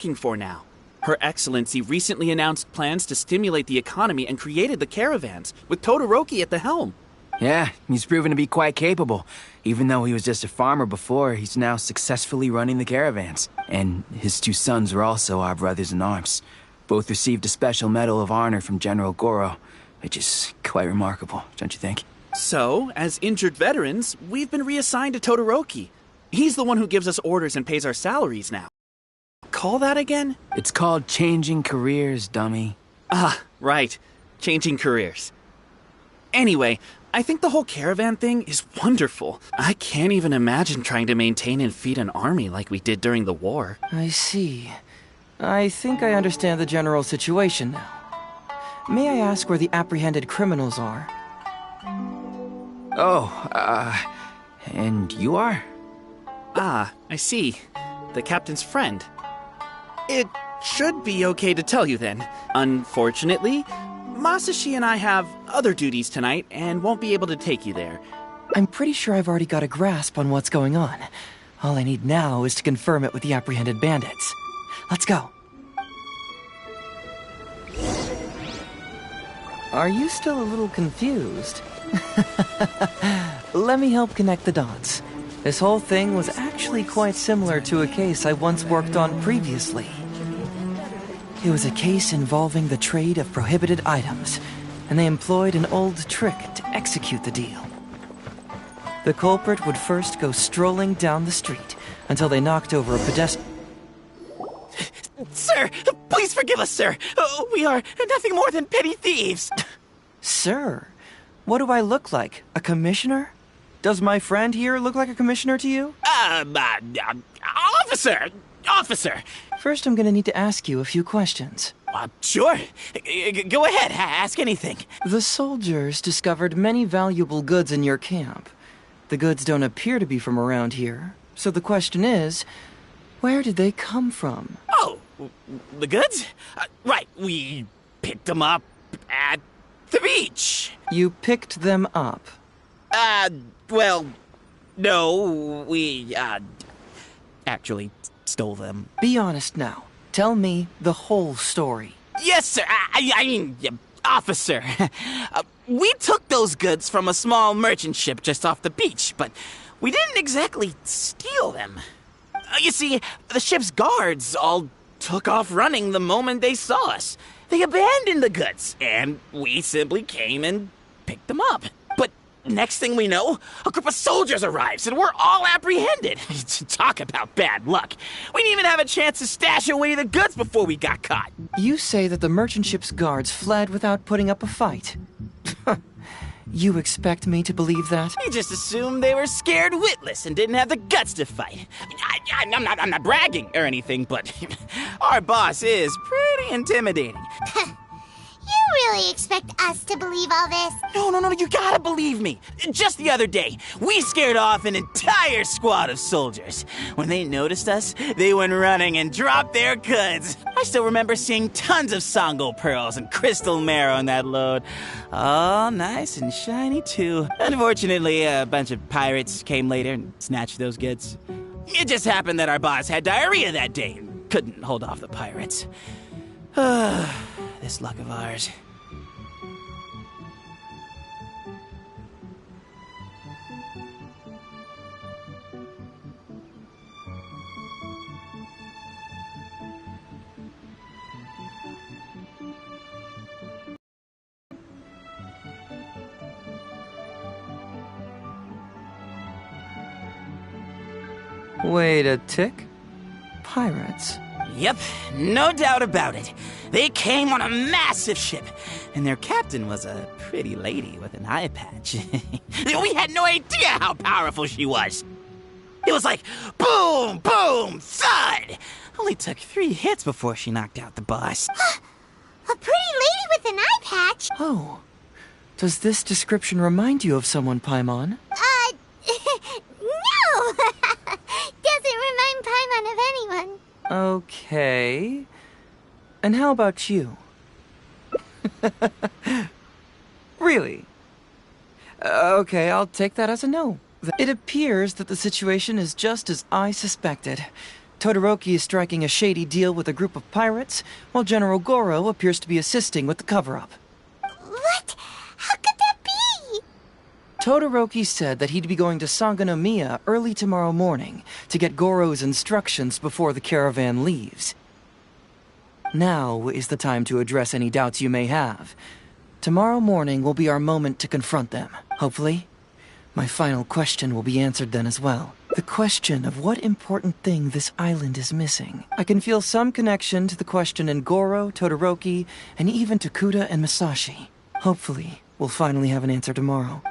working for now. Her Excellency recently announced plans to stimulate the economy and created the caravans, with Todoroki at the helm. Yeah, he's proven to be quite capable. Even though he was just a farmer before, he's now successfully running the caravans. And his two sons are also our brothers in arms. Both received a special medal of honor from General Goro, which is quite remarkable, don't you think? So, as injured veterans, we've been reassigned to Todoroki. He's the one who gives us orders and pays our salaries now. Call that again? It's called changing careers, dummy. Ah, right. Changing careers. Anyway, I think the whole caravan thing is wonderful. I can't even imagine trying to maintain and feed an army like we did during the war. I see. I think I understand the general situation now. May I ask where the apprehended criminals are? Oh, and you are? Ah, I see. The captain's friend. It should be okay to tell you then. Unfortunately, Masashi and I have other duties tonight and won't be able to take you there. I'm pretty sure I've already got a grasp on what's going on. All I need now is to confirm it with the apprehended bandits. Let's go. Are you still a little confused? Let me help connect the dots. This whole thing was actually quite similar to a case I once worked on previously. It was a case involving the trade of prohibited items, and they employed an old trick to execute the deal. The culprit would first go strolling down the street until they knocked over a pedestrian. Sir, please forgive us, sir. We are nothing more than petty thieves. Sir, what do I look like? A commissioner? Does my friend here look like a commissioner to you? Officer. First, I'm gonna need to ask you a few questions. Sure. Go ahead, ask anything. The soldiers discovered many valuable goods in your camp. The goods don't appear to be from around here. So the question is, where did they come from? Oh, the goods? Right, we picked them up at the beach. You picked them up? Well, no, we, actually stole them. Be honest now. Tell me the whole story. Yes, sir. I mean, officer. We took those goods from a small merchant ship just off the beach, but we didn't exactly steal them. You see, the ship's guards all took off running the moment they saw us. They abandoned the goods, and we simply came and picked them up. But next thing we know, a group of soldiers arrives, and we're all apprehended. Talk about bad luck. We didn't even have a chance to stash away the goods before we got caught. You say that the merchant ship's guards fled without putting up a fight. You expect me to believe that? You just assumed they were scared witless and didn't have the guts to fight. I'm not bragging or anything, but our boss is pretty intimidating. You really expect us to believe all this? No, you gotta believe me. Just the other day, we scared off an entire squad of soldiers. When they noticed us, they went running and dropped their goods. I still remember seeing tons of Sango pearls and crystal marrow on that load. All nice and shiny, too. Unfortunately, a bunch of pirates came later and snatched those goods. It just happened that our boss had diarrhea that day and couldn't hold off the pirates. This luck of ours. Wait a tick? Pirates? Yep, no doubt about it. They came on a massive ship, and their captain was a pretty lady with an eye patch. We had no idea how powerful she was. It was like boom, boom, thud. Only took 3 hits before she knocked out the boss. A pretty lady with an eye patch? Oh. Does this description remind you of someone, Paimon? No! Doesn't remind Paimon of anyone. Okay. And how about you? Really? Okay, I'll take that as a no. It appears that the situation is just as I suspected. Todoroki is striking a shady deal with a group of pirates, while General Goro appears to be assisting with the cover-up. What? How could that be? Todoroki said that he'd be going to Sangonomiya early tomorrow morning to get Goro's instructions before the caravan leaves. Now is the time to address any doubts you may have. Tomorrow morning will be our moment to confront them. Hopefully, my final question will be answered then as well. The question of what important thing this island is missing. I can feel some connection to the question in Goro, Todoroki, and even to Kuda and Masashi. Hopefully, we'll finally have an answer tomorrow.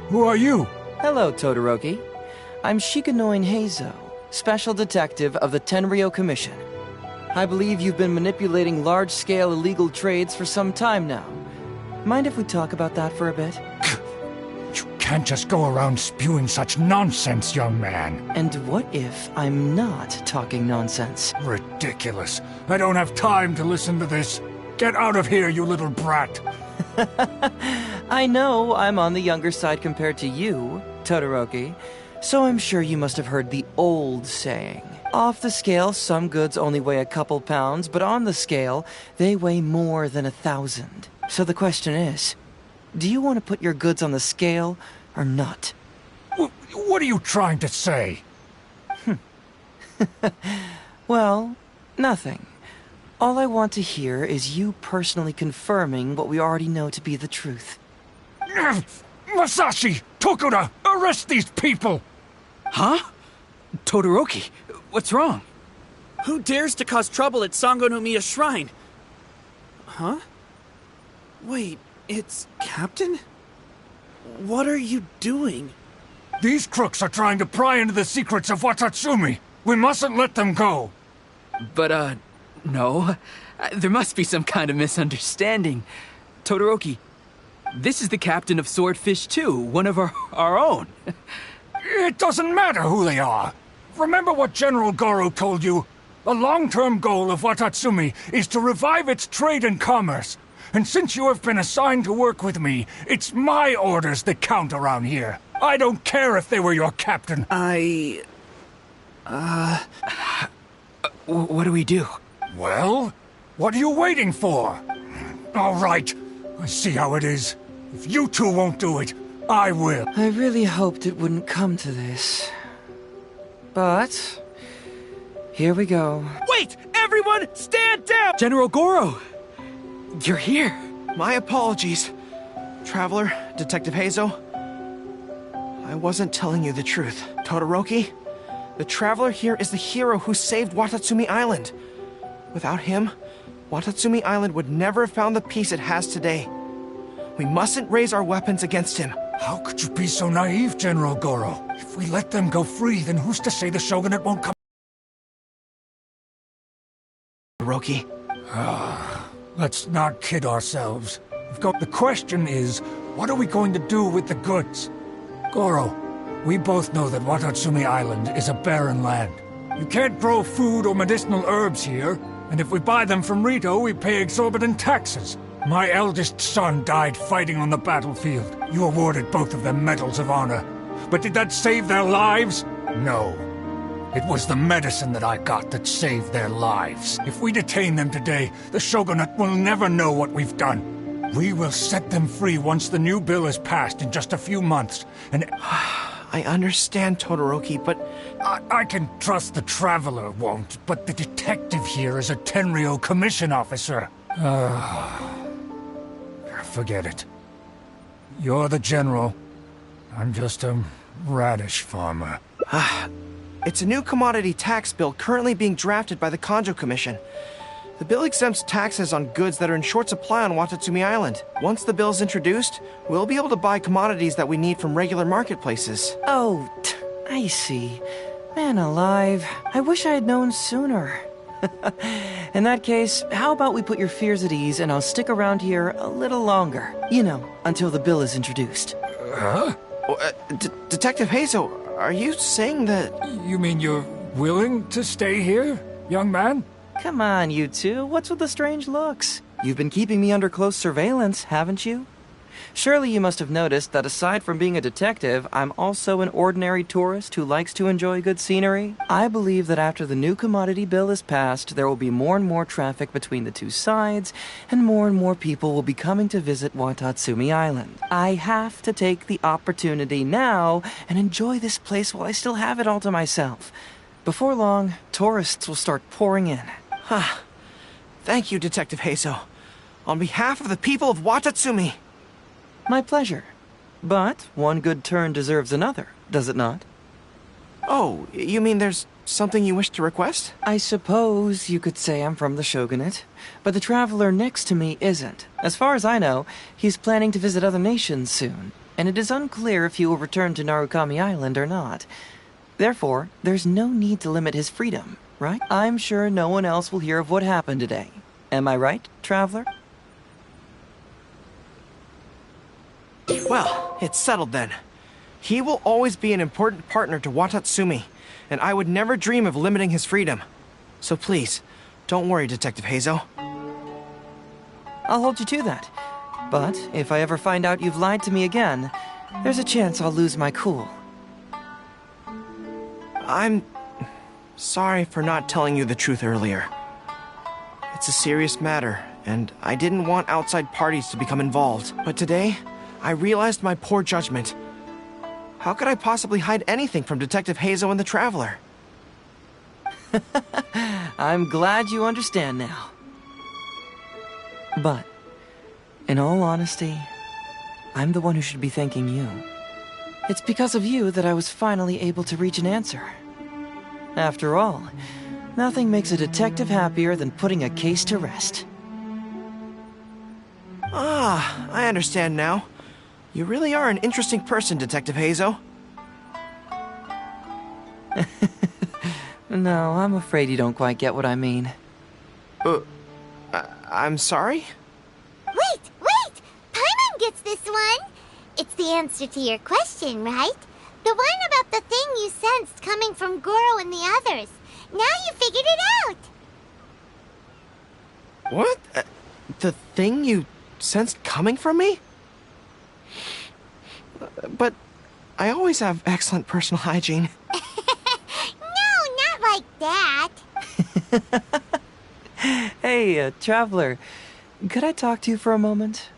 Who are you? Hello, Todoroki. I'm Shikanoin Heizo, Special Detective of the Tenryou Commission. I believe you've been manipulating large-scale illegal trades for some time now. Mind if we talk about that for a bit? You can't just go around spewing such nonsense, young man. And what if I'm not talking nonsense? Ridiculous. I don't have time to listen to this. Get out of here, you little brat. I know I'm on the younger side compared to you, Todoroki, so I'm sure you must have heard the old saying. Off the scale, some goods only weigh a couple pounds, but on the scale, they weigh more than 1,000. So the question is, do you want to put your goods on the scale or not? What are you trying to say? Well, nothing. All I want to hear is you personally confirming what we already know to be the truth. Masashi! Tokuda! Arrest these people! Huh? Todoroki, what's wrong? Who dares to cause trouble at Sangonomiya Shrine? Huh? Wait, it's Captain? What are you doing? These crooks are trying to pry into the secrets of Watatsumi. We mustn't let them go. But, no. There must be some kind of misunderstanding. Todoroki, this is the captain of Swordfish 2, one of our own. It doesn't matter who they are. Remember what General Goro told you? The long-term goal of Watatsumi is to revive its trade and commerce. And since you have been assigned to work with me, it's my orders that count around here. I don't care if they were your captain. What do we do? Well, what are you waiting for? All right, I see how it is. If you two won't do it, I will. I really hoped it wouldn't come to this. But here we go. Wait! Everyone, stand down! General Goro! You're here. My apologies, Traveler, Detective Heizo. I wasn't telling you the truth. Todoroki, the Traveler here is the hero who saved Watatsumi Island. Without him, Watatsumi Island would never have found the peace it has today. We mustn't raise our weapons against him. How could you be so naive, General Goro? If we let them go free, then who's to say the Shogunate won't come? Todoroki. Let's not kid ourselves. The question is, what are we going to do with the goods? Goro, we both know that Watatsumi Island is a barren land. You can't grow food or medicinal herbs here, and if we buy them from Rito, we pay exorbitant taxes. My eldest son died fighting on the battlefield. You awarded both of them medals of honor. But did that save their lives? No. It was the medicine that I got that saved their lives. If we detain them today, the Shogunate will never know what we've done. We will set them free once the new bill is passed in just a few months, and... I understand, Todoroki, but... I can trust the Traveler won't, but the detective here is a Tenryou Commission officer. forget it. You're the general. I'm just a radish farmer. It's a new commodity tax bill currently being drafted by the Kanjo Commission. The bill exempts taxes on goods that are in short supply on Watatsumi Island. Once the bill's introduced, we'll be able to buy commodities that we need from regular marketplaces. Oh, I see. Man alive, I wish I had known sooner. In that case, how about we put your fears at ease and I'll stick around here a little longer. You know, until the bill is introduced. Huh? Detective Hazel, are you saying that... You mean you're willing to stay here, young man? Come on, you two. What's with the strange looks? You've been keeping me under close surveillance, haven't you? Surely you must have noticed that aside from being a detective, I'm also an ordinary tourist who likes to enjoy good scenery. I believe that after the new commodity bill is passed, there will be more and more traffic between the two sides, and more people will be coming to visit Watatsumi Island. I have to take the opportunity now and enjoy this place while I still have it all to myself. Before long, tourists will start pouring in. Thank you, Detective Hazel. On behalf of the people of Watatsumi. My pleasure. But one good turn deserves another, does it not? Oh, you mean there's something you wish to request? I suppose you could say I'm from the Shogunate, but the traveler next to me isn't. As far as I know, he's planning to visit other nations soon, and it is unclear if he will return to Narukami Island or not. Therefore, there's no need to limit his freedom, right? I'm sure no one else will hear of what happened today. Am I right, traveler? Well, it's settled then. He will always be an important partner to Watatsumi, and I would never dream of limiting his freedom. So please, don't worry, Detective Hazel. I'll hold you to that. But if I ever find out you've lied to me again, there's a chance I'll lose my cool. I'm sorry for not telling you the truth earlier. It's a serious matter, and I didn't want outside parties to become involved. But today, I realized my poor judgment. How could I possibly hide anything from Detective Hazel and the Traveler? I'm glad you understand now. But, in all honesty, I'm the one who should be thanking you. It's because of you that I was finally able to reach an answer. After all, nothing makes a detective happier than putting a case to rest. Ah, I understand now. You really are an interesting person, Detective Hazel. No, I'm afraid you don't quite get what I mean. I'm sorry? Wait! Paimon gets this one! It's the answer to your question, right? The one about the thing you sensed coming from Goro and the others. Now you figured it out! What? The thing you sensed coming from me? But I always have excellent personal hygiene. No, not like that. Hey, traveler, could I talk to you for a moment?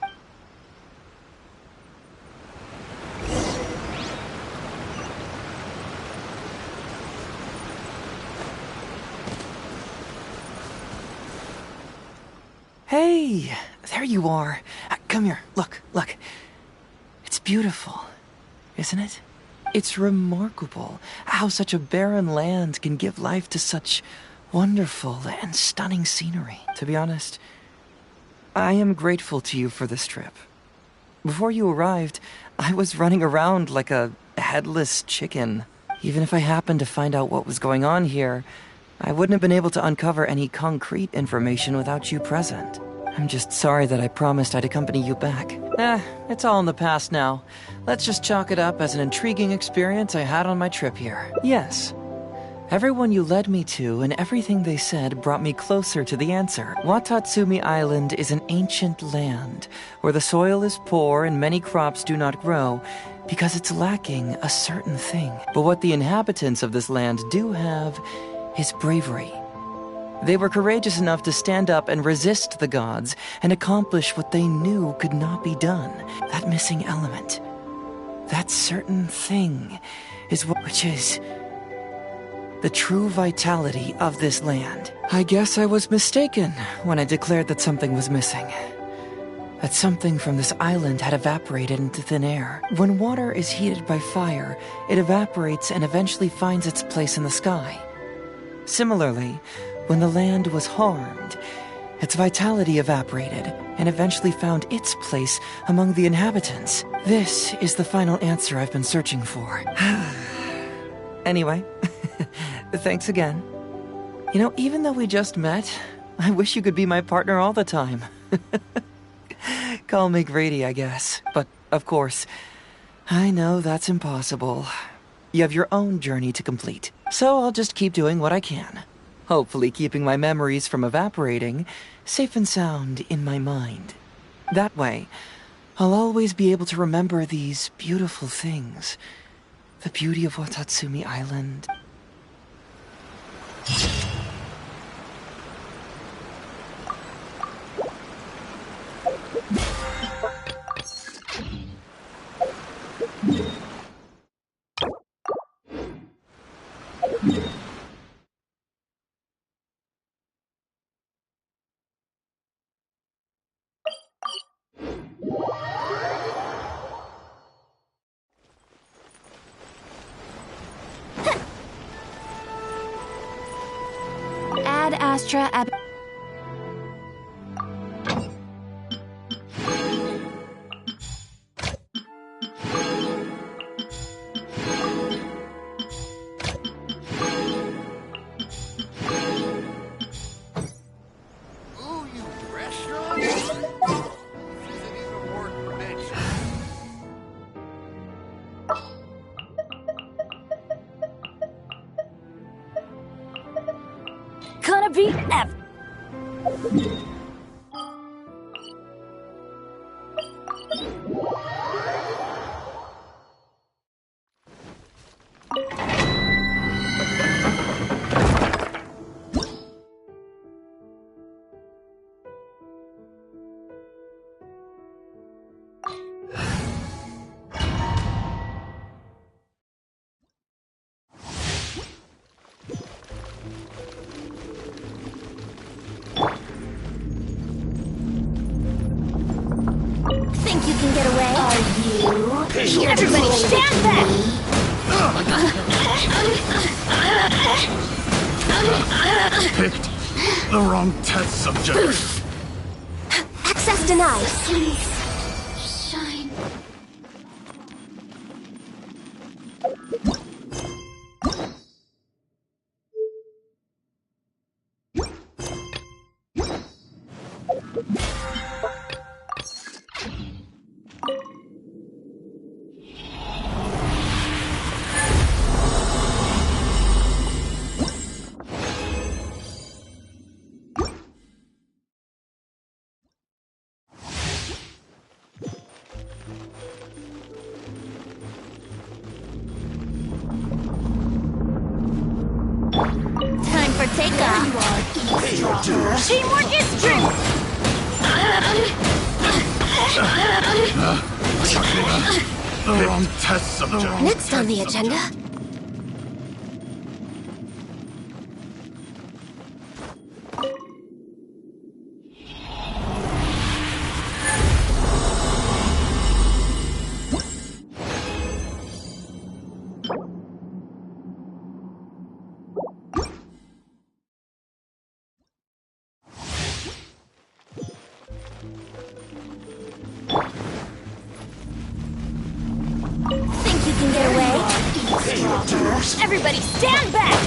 Hey, there you are. Come here, look. It's beautiful, isn't it? It's remarkable how such a barren land can give life to such wonderful and stunning scenery. To be honest, I am grateful to you for this trip. Before you arrived, I was running around like a headless chicken. Even if I happened to find out what was going on here, I wouldn't have been able to uncover any concrete information without you present. I'm just sorry that I promised I'd accompany you back. It's all in the past now. Let's just chalk it up as an intriguing experience I had on my trip here. Yes. Everyone you led me to and everything they said brought me closer to the answer. Watatsumi Island is an ancient land where the soil is poor and many crops do not grow because it's lacking a certain thing. But what the inhabitants of this land do have is bravery. They were courageous enough to stand up and resist the gods and accomplish what they knew could not be done. That missing element, that certain thing, which is the true vitality of this land. I guess I was mistaken when I declared that something was missing. that something from this island had evaporated into thin air. When water is heated by fire, it evaporates and eventually finds its place in the sky. Similarly, when the land was harmed, its vitality evaporated and eventually found its place among the inhabitants. This is the final answer I've been searching for. Anyway, thanks again. You know, even though we just met, I wish you could be my partner all the time. Call me Grady, I guess. But, of course, I know that's impossible. You have your own journey to complete, so I'll just keep doing what I can. Hopefully keeping my memories from evaporating safe and sound in my mind. That way, I'll always be able to remember these beautiful things. The beauty of Watatsumi Island. Ad Astra Ab... Ooh, you restaurant? This isn't even worth mentioning. Gonna be F... Think you can get away? Are you? Everybody stand back! Picked the wrong test subject. Access denied. Please. Shine. Time for takeoff. Teamwork is strength. The wrong test subject. Next on the agenda. Think you can get away? Everybody stand back!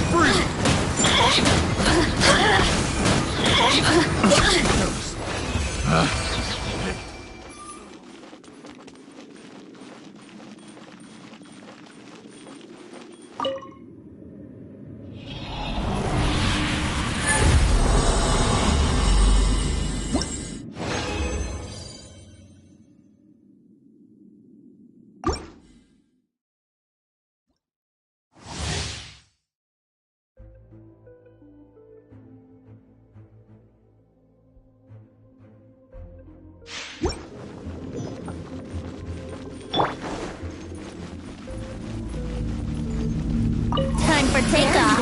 Time for takeoff.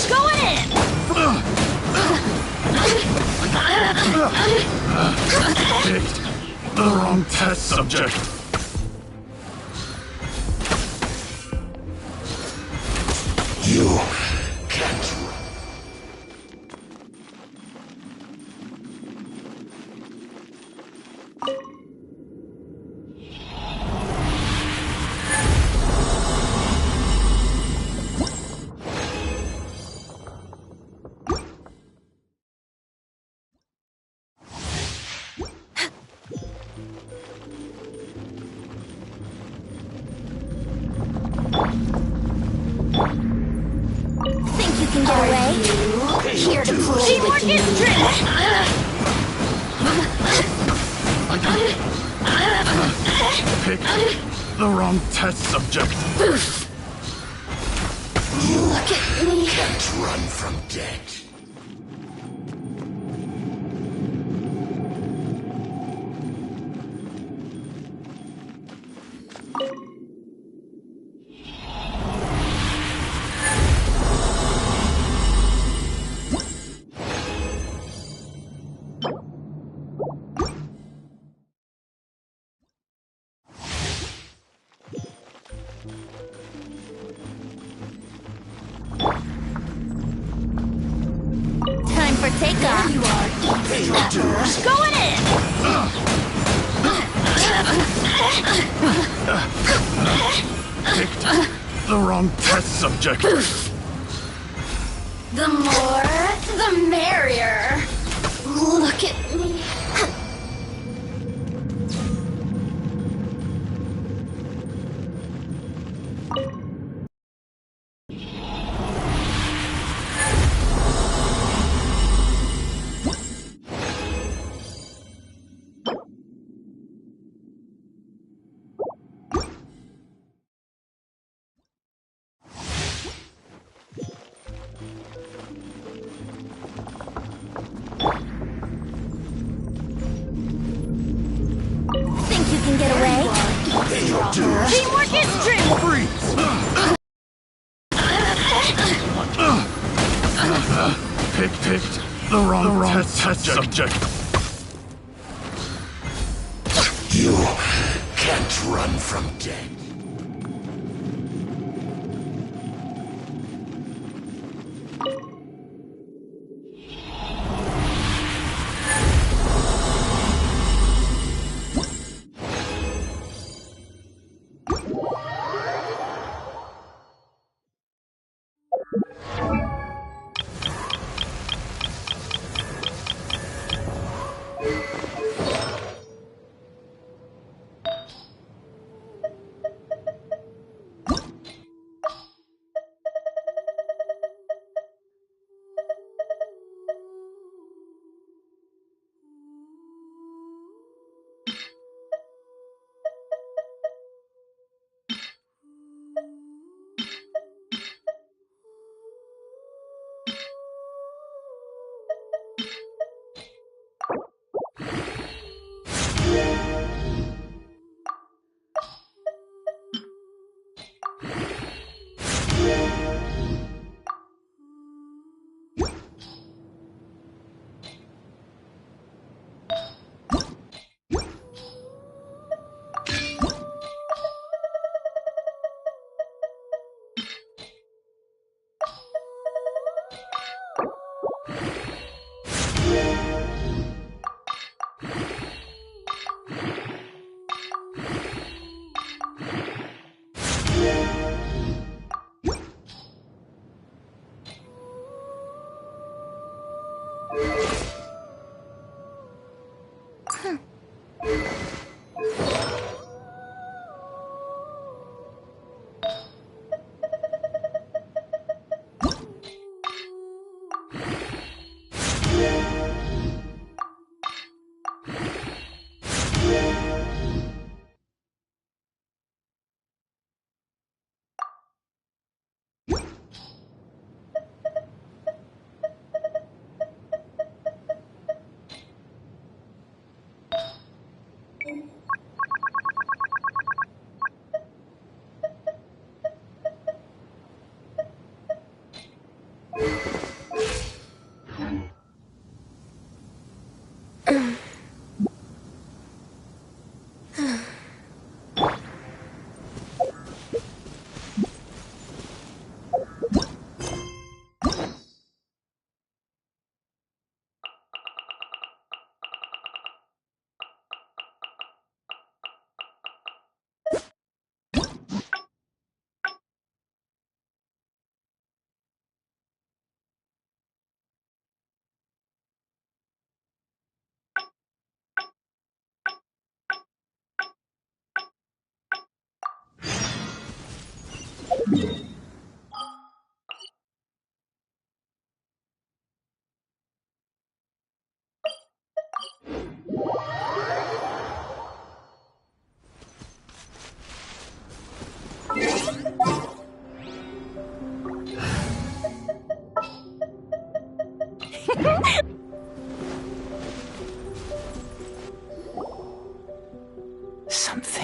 Going in! Picked the wrong test subject. You can't. Think you can get away? Here to play. Teamwork is strength! Picked the wrong test subject. Look at me. Can't run from death. Time for takeoff. You are. Going in! Picked the wrong test subject. The more, the merrier. Look at me. Think you can get away? Teamwork is strength! Picked the wrong test subject. You can't run from death.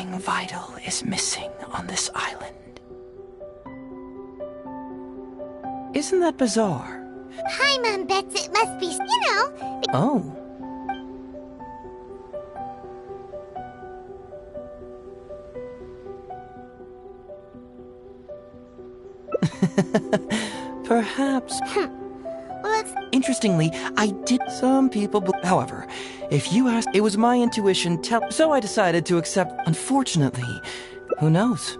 Something vital is missing on this island. Isn't that bizarre? Paimon bets it must be, Oh. Perhaps. Well, it's... Interestingly, I did. Some people. However, if you ask, it was my intuition. So I decided to accept. Unfortunately, who knows?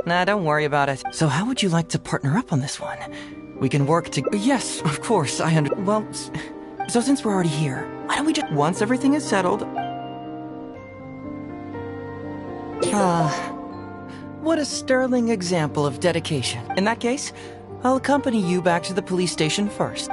Nah, don't worry about it. So, how would you like to partner up on this one? We can work to. Yes, of course. I under. Well, so since we're already here, why don't we just once everything is settled? What a sterling example of dedication. In that case, I'll accompany you back to the police station first.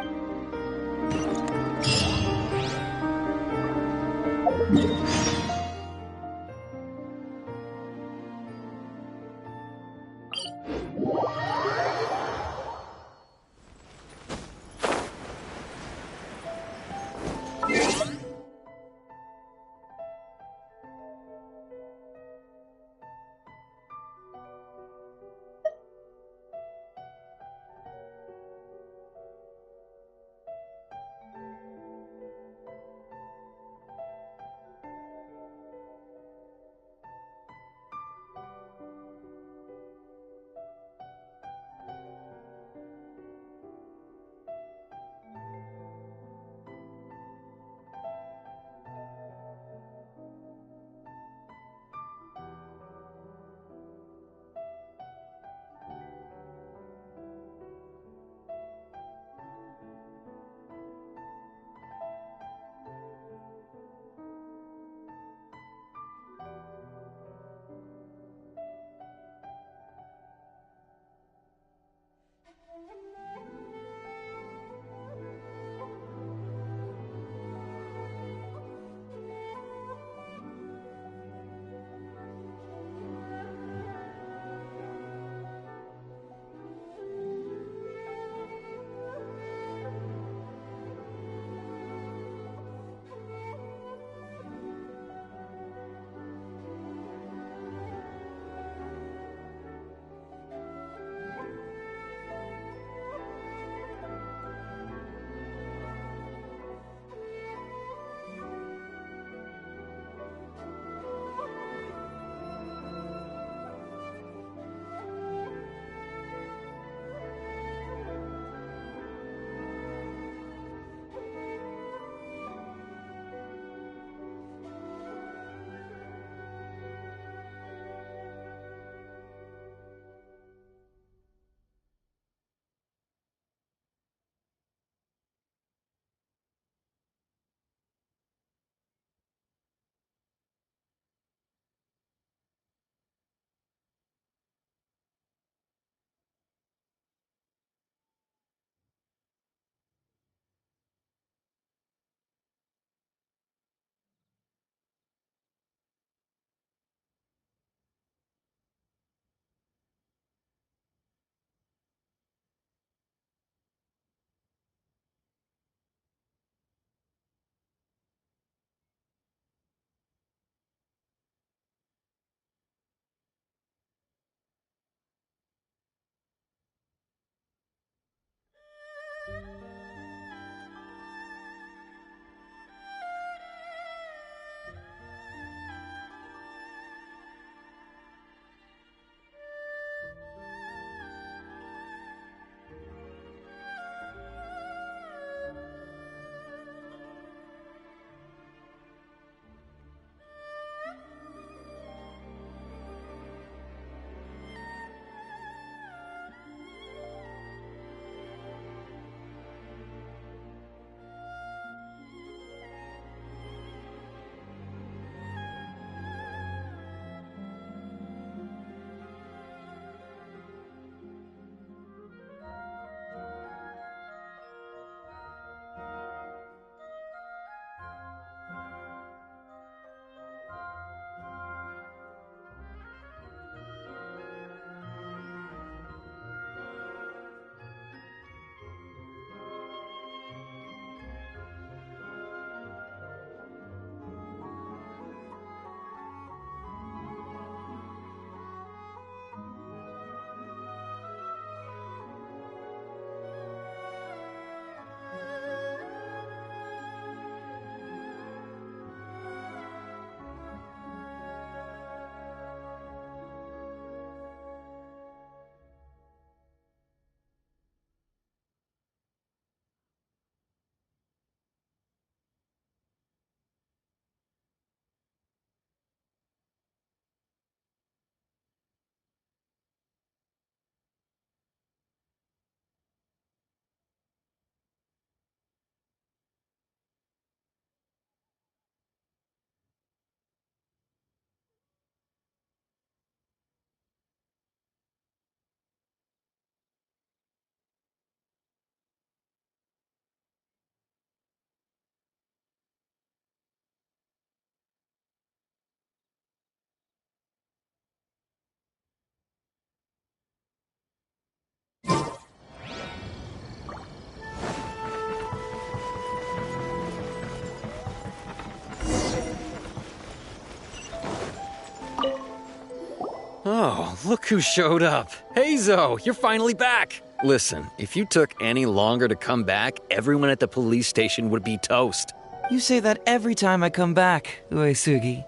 Oh, look who showed up. Hazo, you're finally back. Listen, if you took any longer to come back, everyone at the police station would be toast. You say that every time I come back, Uesugi.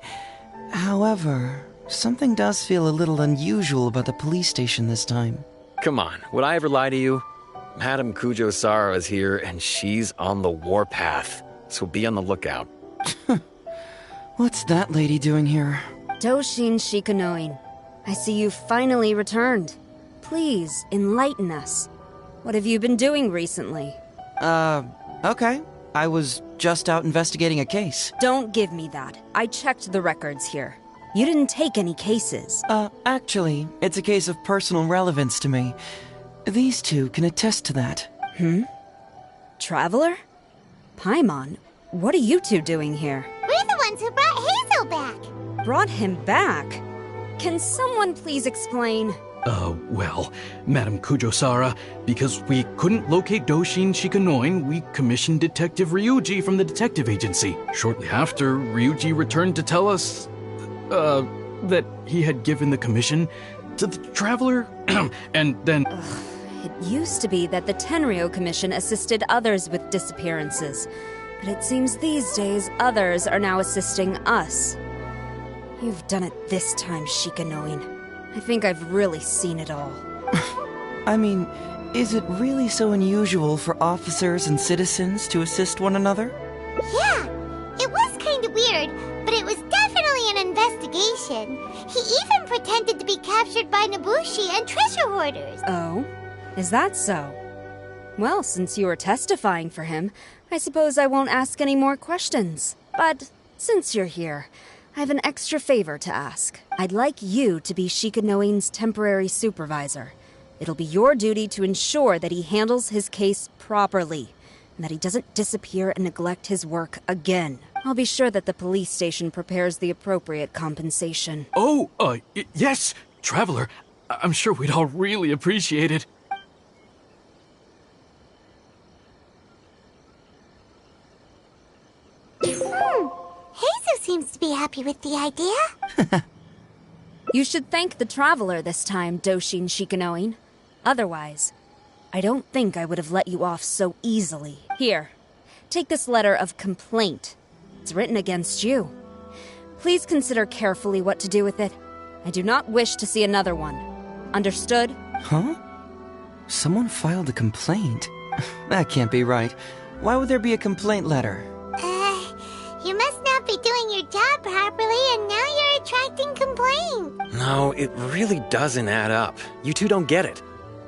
However, something does feel a little unusual about the police station this time. Come on, would I ever lie to you? Madame Kujo-Sara is here, and she's on the warpath. So be on the lookout. What's that lady doing here? Doshin Shikanoin, I see you finally returned. Please, enlighten us. What have you been doing recently? Okay. I was just out investigating a case. Don't give me that. I checked the records here. You didn't take any cases. Actually, it's a case of personal relevance to me. These two can attest to that. Traveler? Paimon, what are you two doing here? We're the ones who brought Hazel back. Brought him back? Can someone please explain? Well, Madame Kujo-Sara, because we couldn't locate Doshin Shikanoin, we commissioned Detective Ryuji from the detective agency. Shortly after, Ryuji returned to tell us, that he had given the commission to the Traveler, and then... It used to be that the Tenryo Commission assisted others with disappearances, but it seems these days others are now assisting us. You've done it this time, Shikanoin. I think I've really seen it all. I mean, is it really so unusual for officers and citizens to assist one another? Yeah, it was kind of weird, but it was definitely an investigation. He even pretended to be captured by Nobushi and treasure hoarders. Oh? Is that so? Well, since you were testifying for him, I suppose I won't ask any more questions. But since you're here, I have an extra favor to ask. I'd like you to be Shikanoin's temporary supervisor. It'll be your duty to ensure that he handles his case properly, and that he doesn't disappear and neglect his work again. I'll be sure that the police station prepares the appropriate compensation. Oh, yes, Traveler. I'm sure we'd all really appreciate it. Hazel seems to be happy with the idea. You should thank the Traveler this time, Doshin Shikanoin. Otherwise, I don't think I would have let you off so easily. Here, take this letter of complaint. It's written against you. Please consider carefully what to do with it. I do not wish to see another one. Understood? Huh? Someone filed a complaint? That can't be right. Why would there be a complaint letter? You must not be doing your job properly, and now you're attracting complaints. No, it really doesn't add up. You two don't get it.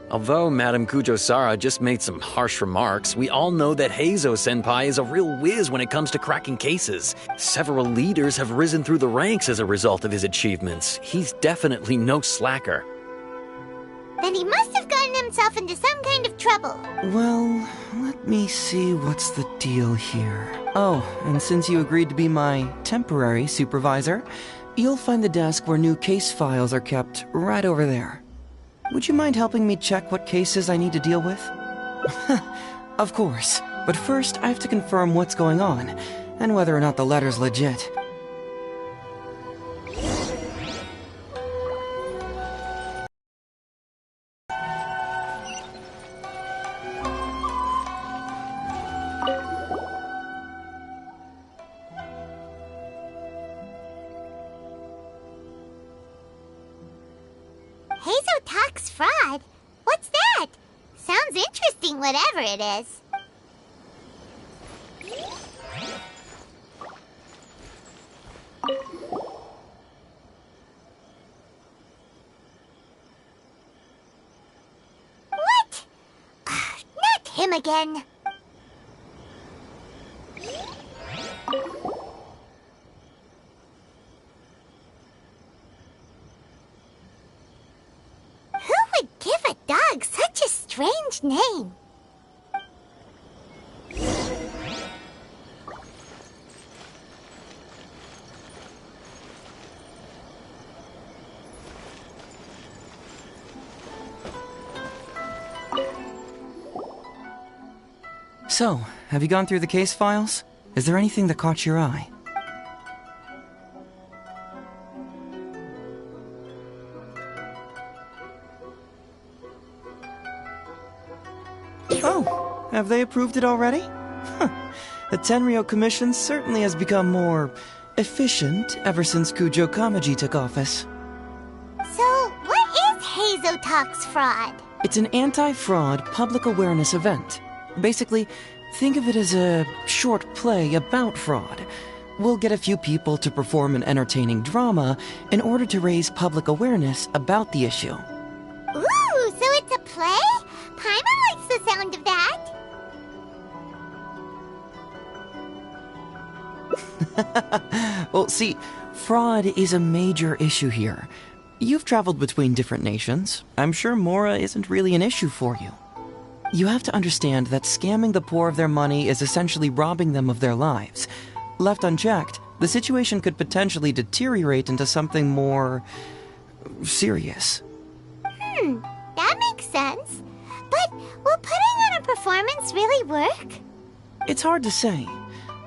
Although Madame Kujo-Sara just made some harsh remarks, we all know that Heizo-senpai is a real whiz when it comes to cracking cases. Several leaders have risen through the ranks as a result of his achievements. He's definitely no slacker. Then he must have gotten himself into some kind of trouble. Well, let me see what's the deal here. Oh, and since you agreed to be my temporary supervisor, you'll find the desk where new case files are kept right over there. Would you mind helping me check what cases I need to deal with? Of course, but first I have to confirm what's going on, and whether or not the letter's legit. Hazel talks fraud? What's that? Sounds interesting, whatever it is. What? Not him again. Who would give a dog such a strange name? So, have you gone through the case files? Is there anything that caught your eye? Have they approved it already? The Tenryo Commission certainly has become more efficient ever since Kujo Kamaji took office. So, what is Hazotalk's fraud? It's an anti-fraud public awareness event. Basically, think of it as a short play about fraud. We'll get a few people to perform an entertaining drama in order to raise public awareness about the issue. Ooh, so it's a play? Paimon likes the sound of that. Well, see, fraud is a major issue here. You've traveled between different nations. I'm sure Mora isn't really an issue for you. You have to understand that scamming the poor of their money is essentially robbing them of their lives. Left unchecked, the situation could potentially deteriorate into something more serious. That makes sense. But will putting on a performance really work? It's hard to say.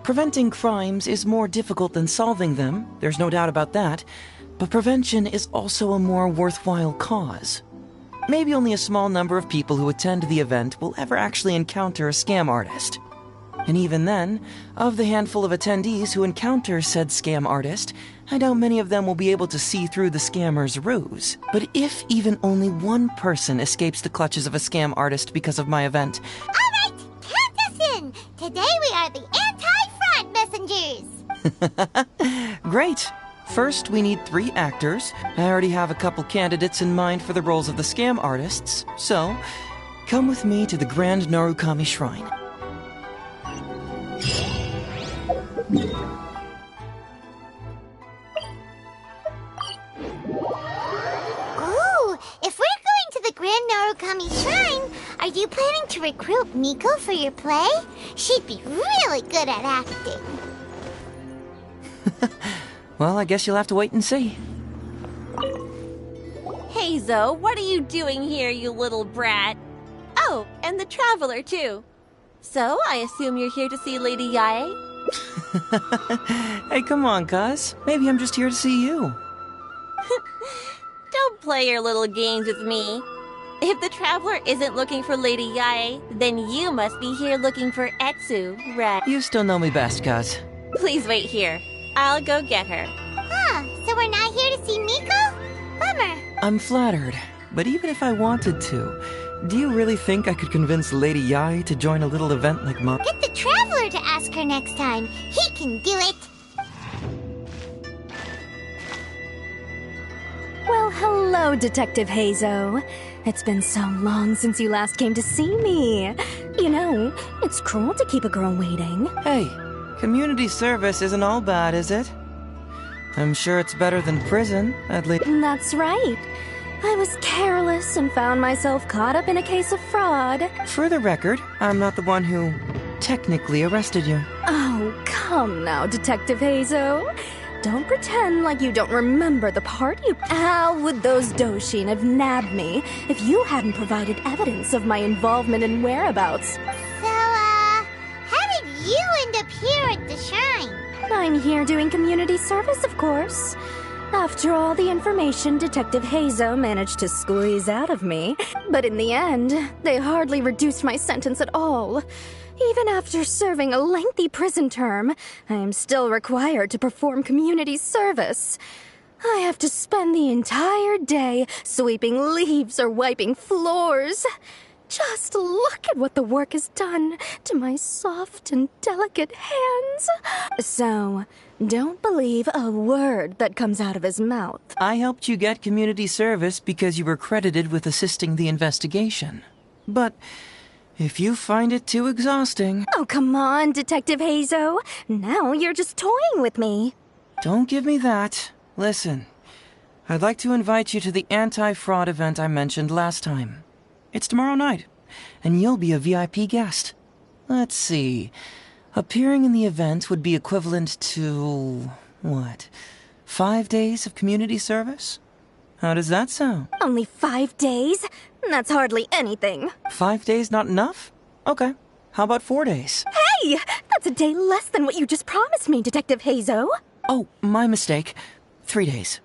Preventing crimes is more difficult than solving them, there's no doubt about that, but prevention is also a more worthwhile cause. Maybe only a small number of people who attend the event will ever actually encounter a scam artist. And even then, of the handful of attendees who encounter said scam artist, I doubt many of them will be able to see through the scammer's ruse. But if even only one person escapes the clutches of a scam artist because of my event... All right, count us in! Today we are the anti-fraud messengers! Great! First, we need 3 actors. I already have a couple candidates in mind for the roles of the scam artists, so come with me to the Grand Narukami Shrine. Ooh, if we're going to the Grand Narukami Shrine, are you planning to recruit Miko for your play? She'd be really good at acting. Well, I guess you'll have to wait and see. Hazo, what are you doing here, you little brat? Oh, and the Traveler, too. So, I assume you're here to see Lady Yae? Hey, come on, cuz. Maybe I'm just here to see you. Don't play your little games with me. If the Traveler isn't looking for Lady Yae, then you must be here looking for Etsu, right? You still know me best, cuz. Please wait here. I'll go get her. Huh, so we're not here to see Miko? Bummer. I'm flattered, but even if I wanted to, do you really think I could convince Lady Yae to join a little event like mine? Get the Traveler to ask her next time. He can do it. Well, hello, Detective Hazo. It's been so long since you last came to see me. You know, it's cruel to keep a girl waiting. Hey, community service isn't all bad, is it? I'm sure it's better than prison, at least. That's right. I was careless and found myself caught up in a case of fraud. For the record, I'm not the one who technically arrested you. Oh, come now, Detective Hazo. Don't pretend like you don't remember the part you... How would those Doshin have nabbed me if you hadn't provided evidence of my involvement and whereabouts? So, how did you end up here at the shrine? I'm here doing community service, of course. After all the information Detective Hazo managed to squeeze out of me, but in the end, they hardly reduced my sentence at all. Even after serving a lengthy prison term, I am still required to perform community service. I have to spend the entire day sweeping leaves or wiping floors. Just look at what the work has done to my soft and delicate hands. So, don't believe a word that comes out of his mouth. I helped you get community service because you were credited with assisting the investigation. But if you find it too exhausting... Oh, come on, Detective Hazo. Now you're just toying with me. Don't give me that. Listen, I'd like to invite you to the anti-fraud event I mentioned last time. It's tomorrow night, and you'll be a VIP guest. Let's see. Appearing in the event would be equivalent to... what? 5 days of community service? How does that sound? Only 5 days? That's hardly anything. 5 days not enough? Okay. How about 4 days? Hey! That's a day less than what you just promised me, Detective Hazo. Oh, my mistake. 3 days.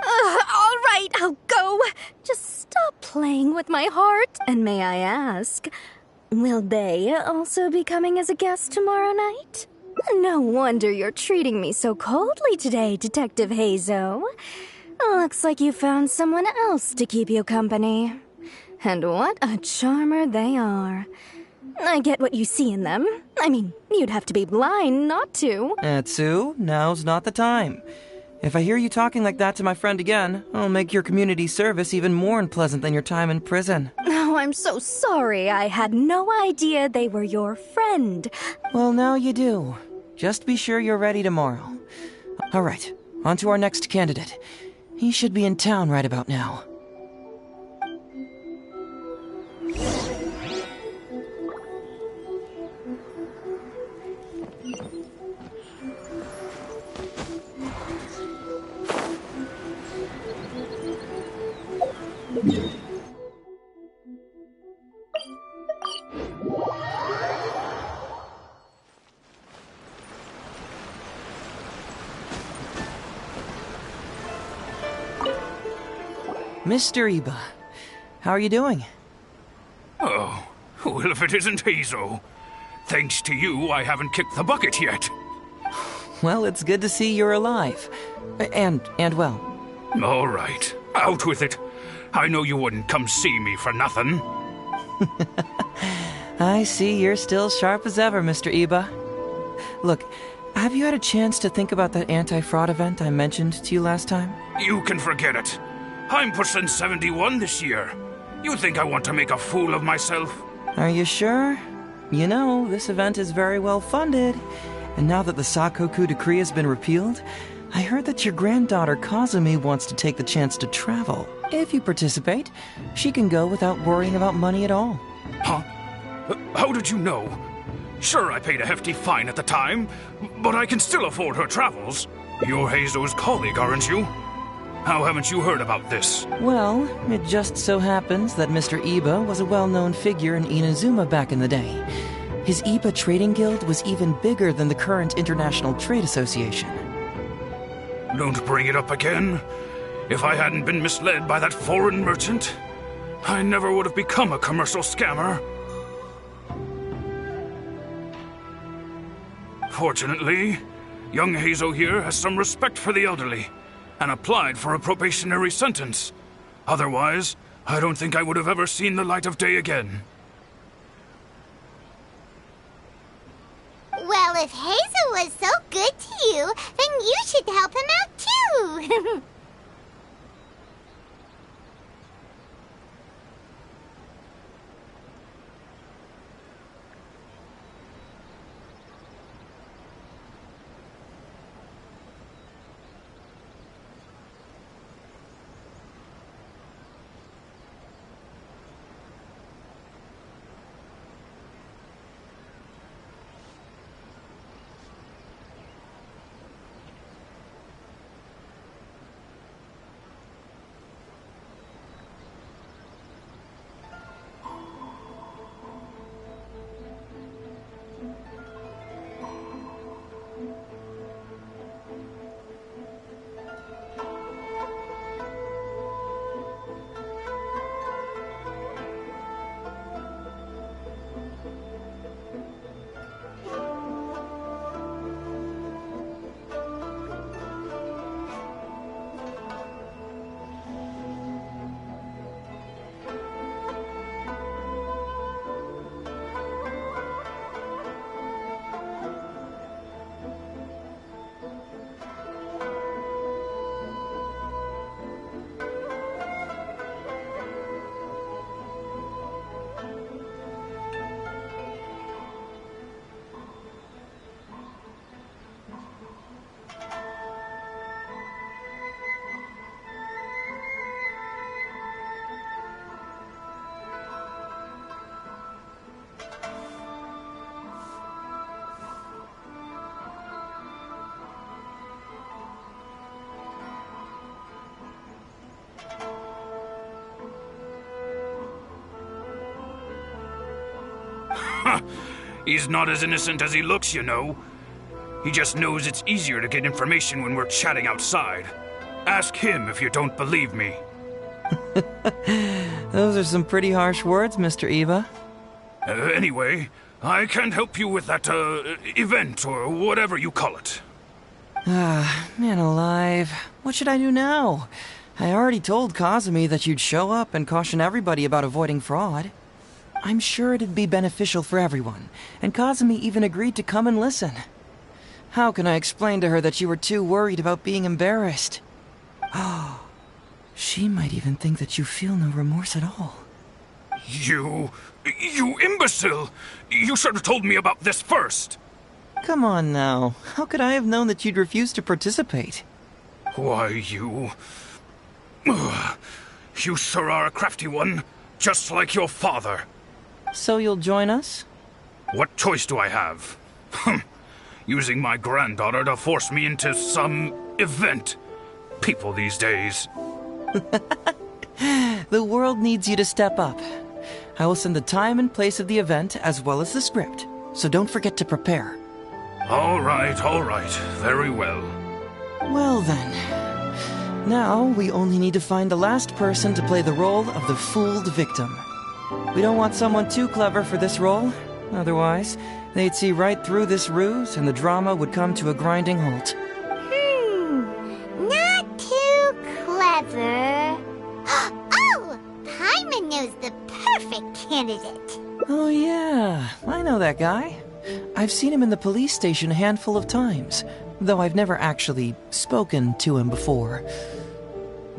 All right, I'll go. Just stop playing with my heart. And may I ask, Will they also be coming as a guest tomorrow night? No wonder you're treating me so coldly today, Detective Hazo. Looks like you found someone else to keep you company. And what a charmer they are. I get what you see in them. I mean, you'd have to be blind not to. Etsu, now's not the time. If I hear you talking like that to my friend again, I'll make your community service even more unpleasant than your time in prison. Oh, I'm so sorry. I had no idea they were your friend. Well, now you do. Just be sure you're ready tomorrow. All right, on to our next candidate. He should be in town right about now. Mr. Iba, how are you doing? Oh, well, if it isn't Hazel. Thanks to you, I haven't kicked the bucket yet. Well, it's good to see you're alive. And well. All right, out with it. I know you wouldn't come see me for nothing. I see you're still sharp as ever, Mr. Iba. Look, have you had a chance to think about that anti-fraud event I mentioned to you last time? You can forget it. I'm pushing 71 this year. You think I want to make a fool of myself? Are you sure? You know, this event is very well funded. And now that the Sakoku decree has been repealed, I heard that your granddaughter Kazumi wants to take the chance to travel. If you participate, she can go without worrying about money at all. Huh? How did you know? Sure, I paid a hefty fine at the time, but I can still afford her travels. You're Hazo's colleague, aren't you? How haven't you heard about this? Well, it just so happens that Mr. Iba was a well-known figure in Inazuma back in the day. His Iba Trading Guild was even bigger than the current International Trade Association. Don't bring it up again. If I hadn't been misled by that foreign merchant, I never would have become a commercial scammer. Fortunately, young Hazo here has some respect for the elderly and applied for a probationary sentence. Otherwise, I don't think I would have ever seen the light of day again. Well, if Hazel was so good to you, then you should help him out too. He's not as innocent as he looks, you know. He just knows it's easier to get information when we're chatting outside. Ask him if you don't believe me. Those are some pretty harsh words, Mr. Iba. Anyway, I can't help you with that, event, or whatever you call it. Man alive. What should I do now? I already told Kazumi that you'd show up and caution everybody about avoiding fraud. I'm sure it'd be beneficial for everyone, and Kazumi even agreed to come and listen. How can I explain to her that you were too worried about being embarrassed? Oh, she might even think that you feel no remorse at all. You imbecile! You should have told me about this first! Come on now. How could I have known that you'd refuse to participate? Why, you sure are a crafty one, just like your father. So you'll join us? What choice do I have? Using my granddaughter to force me into some event. People these days. The world needs you to step up. I will send the time and place of the event as well as the script, so don't forget to prepare. All right, very well. Well then, now we only need to find the last person to play the role of the fooled victim. We don't want someone too clever for this role, otherwise they'd see right through this ruse and the drama would come to a grinding halt. Not too clever. Oh! Paimon knows the perfect candidate. Oh yeah, I know that guy. I've seen him in the police station a handful of times, though I've never actually spoken to him before.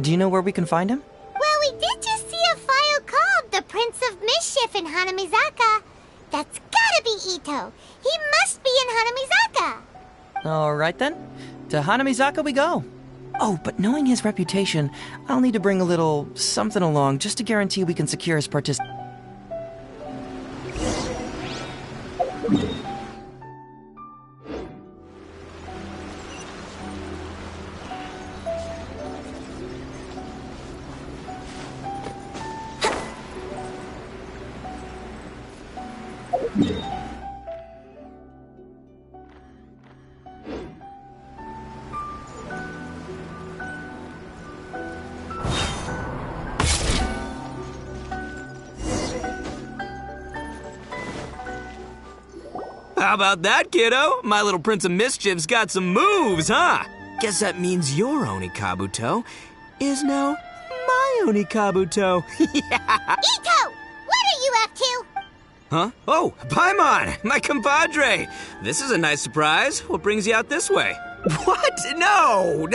Do you know where we can find him? Well, we did just see a file called The Prince of Mischief in Hanamizaka. That's gotta be Ito. He must be in Hanamizaka. All right then. To Hanamizaka we go. Oh, but knowing his reputation, I'll need to bring a little something along just to guarantee we can secure his participation. How about that, kiddo? My little Prince of Mischief's got some moves, huh? Guess that means your Onikabuto is now my Onikabuto. Yeah. Ito! What are you up to? Huh? Oh, Paimon, my compadre. This is a nice surprise. What brings you out this way? What? No,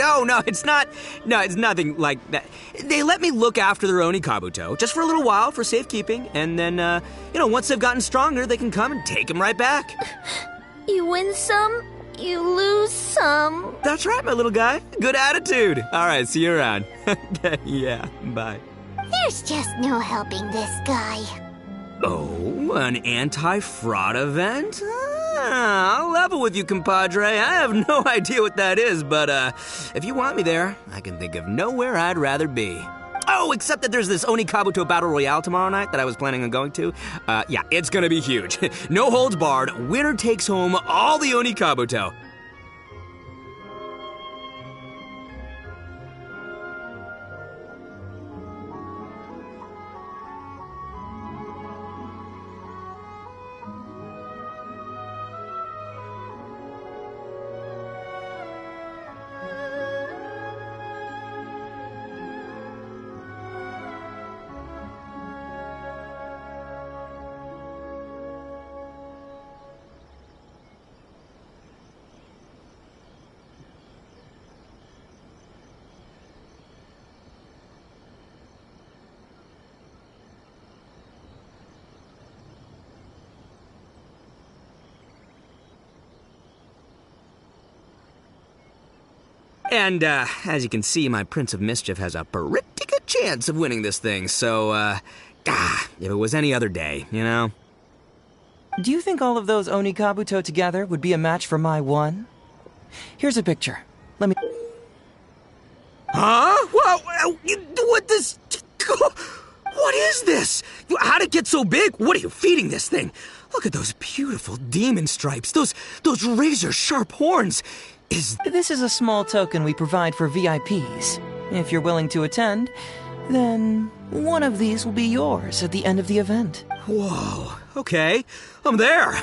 it's not. No, it's nothing like that. They let me look after their Onikabuto just for a little while for safekeeping, and then, once they've gotten stronger, they can come and take him right back. You win some, you lose some. That's right, my little guy. Good attitude. All right, see you around. Yeah, bye. There's just no helping this guy. Oh, an anti-fraud event? I'll level with you, compadre. I have no idea what that is, but if you want me there, I can think of nowhere I'd rather be. Oh, except that there's this Onikabuto Battle Royale tomorrow night that I was planning on going to. Yeah, it's gonna be huge. No holds barred. Winner takes home all the Onikabuto. And, as you can see, my Prince of Mischief has a pretty good chance of winning this thing, so, if it was any other day, you know? Do you think all of those Onikabuto together would be a match for my one? Here's a picture. Let me... Huh? What this... What is this? How'd it get so big? What are you feeding this thing? Look at those beautiful demon stripes, those razor-sharp horns. This is a small token we provide for VIPs. If you're willing to attend, then one of these will be yours at the end of the event. Whoa, okay, I'm there.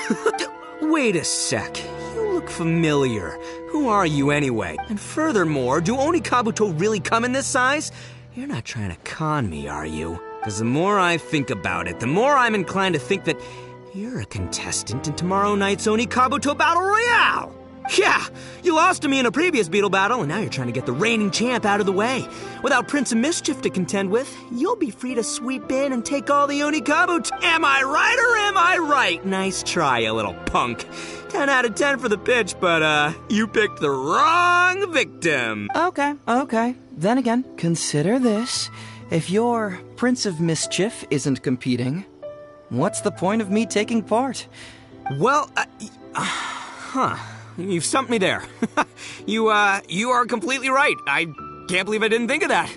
Wait a sec, you look familiar. Who are you anyway? And furthermore, do Oni Kabuto really come in this size? You're not trying to con me, are you? Because the more I think about it, the more I'm inclined to think that you're a contestant in tomorrow night's Oni Kabuto Battle Royale! Yeah, you lost to me in a previous Beetle battle, and now you're trying to get the reigning champ out of the way. Without Prince of Mischief to contend with, you'll be free to sweep in and take all the Oni Kabuto. Am I right or am I right? Nice try, you little punk. 10 out of 10 for the pitch, but, you picked the wrong victim. Okay. Then again, consider this. If your Prince of Mischief isn't competing, what's the point of me taking part? Well, you've stumped me there. You are completely right. I can't believe I didn't think of that.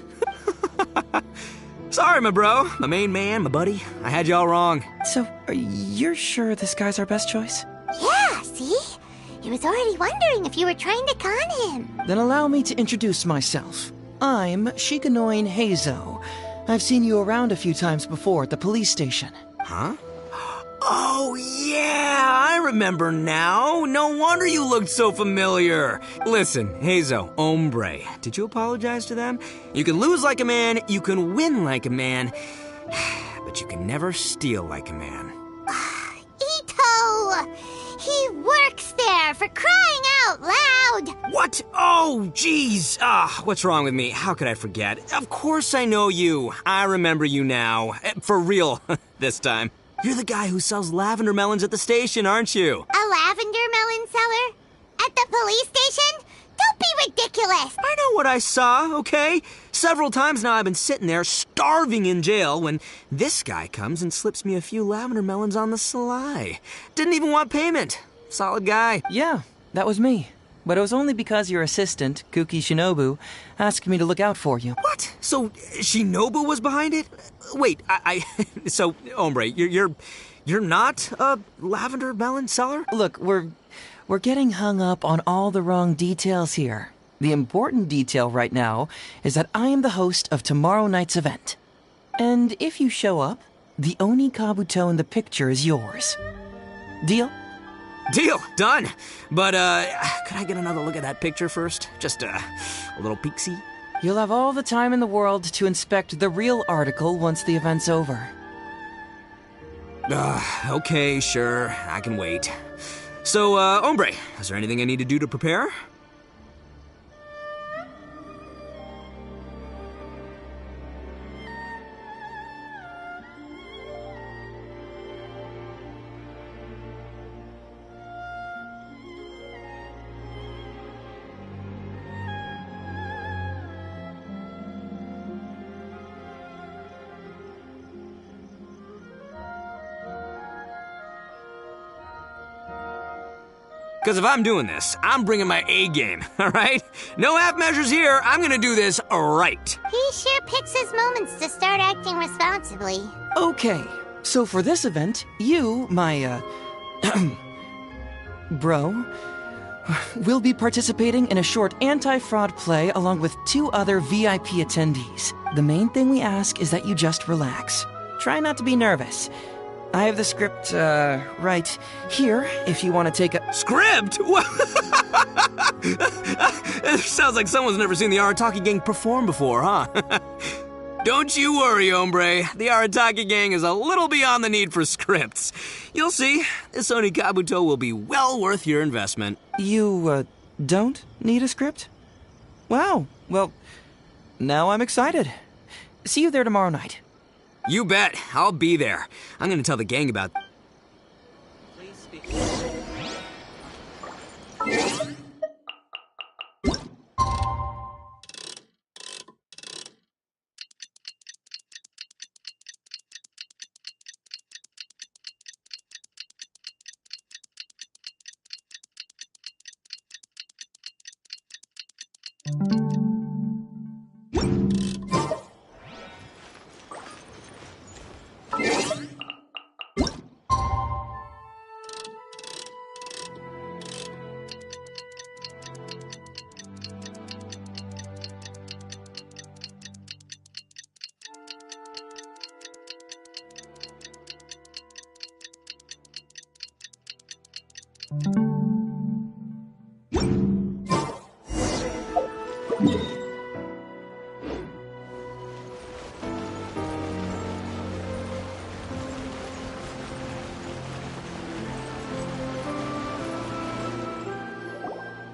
Sorry, my bro, my main man, my buddy. I had you all wrong. So, you're sure this guy's our best choice? Yeah, see? He was already wondering if you were trying to con him. Then allow me to introduce myself. I'm Shikanoin Heizo. I've seen you around a few times before at the police station. Huh? Oh, yeah, I remember now. No wonder you looked so familiar. Listen, Heizo, hombre, did you apologize to them? You can lose like a man, you can win like a man, but you can never steal like a man. Ito! He works there, for crying out loud! What? Oh, jeez. What's wrong with me? How could I forget? Of course I know you. I remember you now. For real, this time. You're the guy who sells lavender melons at the station, aren't you? A lavender melon seller? At the police station? Don't be ridiculous! I know what I saw, okay? Several times now I've been sitting there starving in jail when this guy comes and slips me a few lavender melons on the sly. Didn't even want payment. Solid guy. Yeah, that was me. But it was only because your assistant, Kuki Shinobu, asked me to look out for you. What? So Shinobu was behind it? Wait, so, hombre, you're not a lavender melon seller? Look, we're getting hung up on all the wrong details here. The important detail right now is that I am the host of tomorrow night's event. And if you show up, the Oni Kabuto in the picture is yours. Deal? Deal, done. But, could I get another look at that picture first? Just, a little peek-see? You'll have all the time in the world to inspect the real article once the event's over. Okay, sure, I can wait. So, hombre, is there anything I need to do to prepare? Because if I'm doing this, I'm bringing my A game, all right? No half measures here. I'm gonna do this right. He sure picks his moments to start acting responsibly. Okay, so for this event, you, my, bro, will be participating in a short anti-fraud play along with 2 other VIP attendees. The main thing we ask is that you just relax. Try not to be nervous. I have the script, right here, if you want to take a— Script? It sounds like someone's never seen the Arataki Gang perform before, huh? Don't you worry, hombre. The Arataki Gang is a little beyond the need for scripts. You'll see, this Oni Kabuto will be well worth your investment. You, don't need a script? Wow, well, now I'm excited. See you there tomorrow night. You bet. I'll be there. I'm gonna tell the gang about...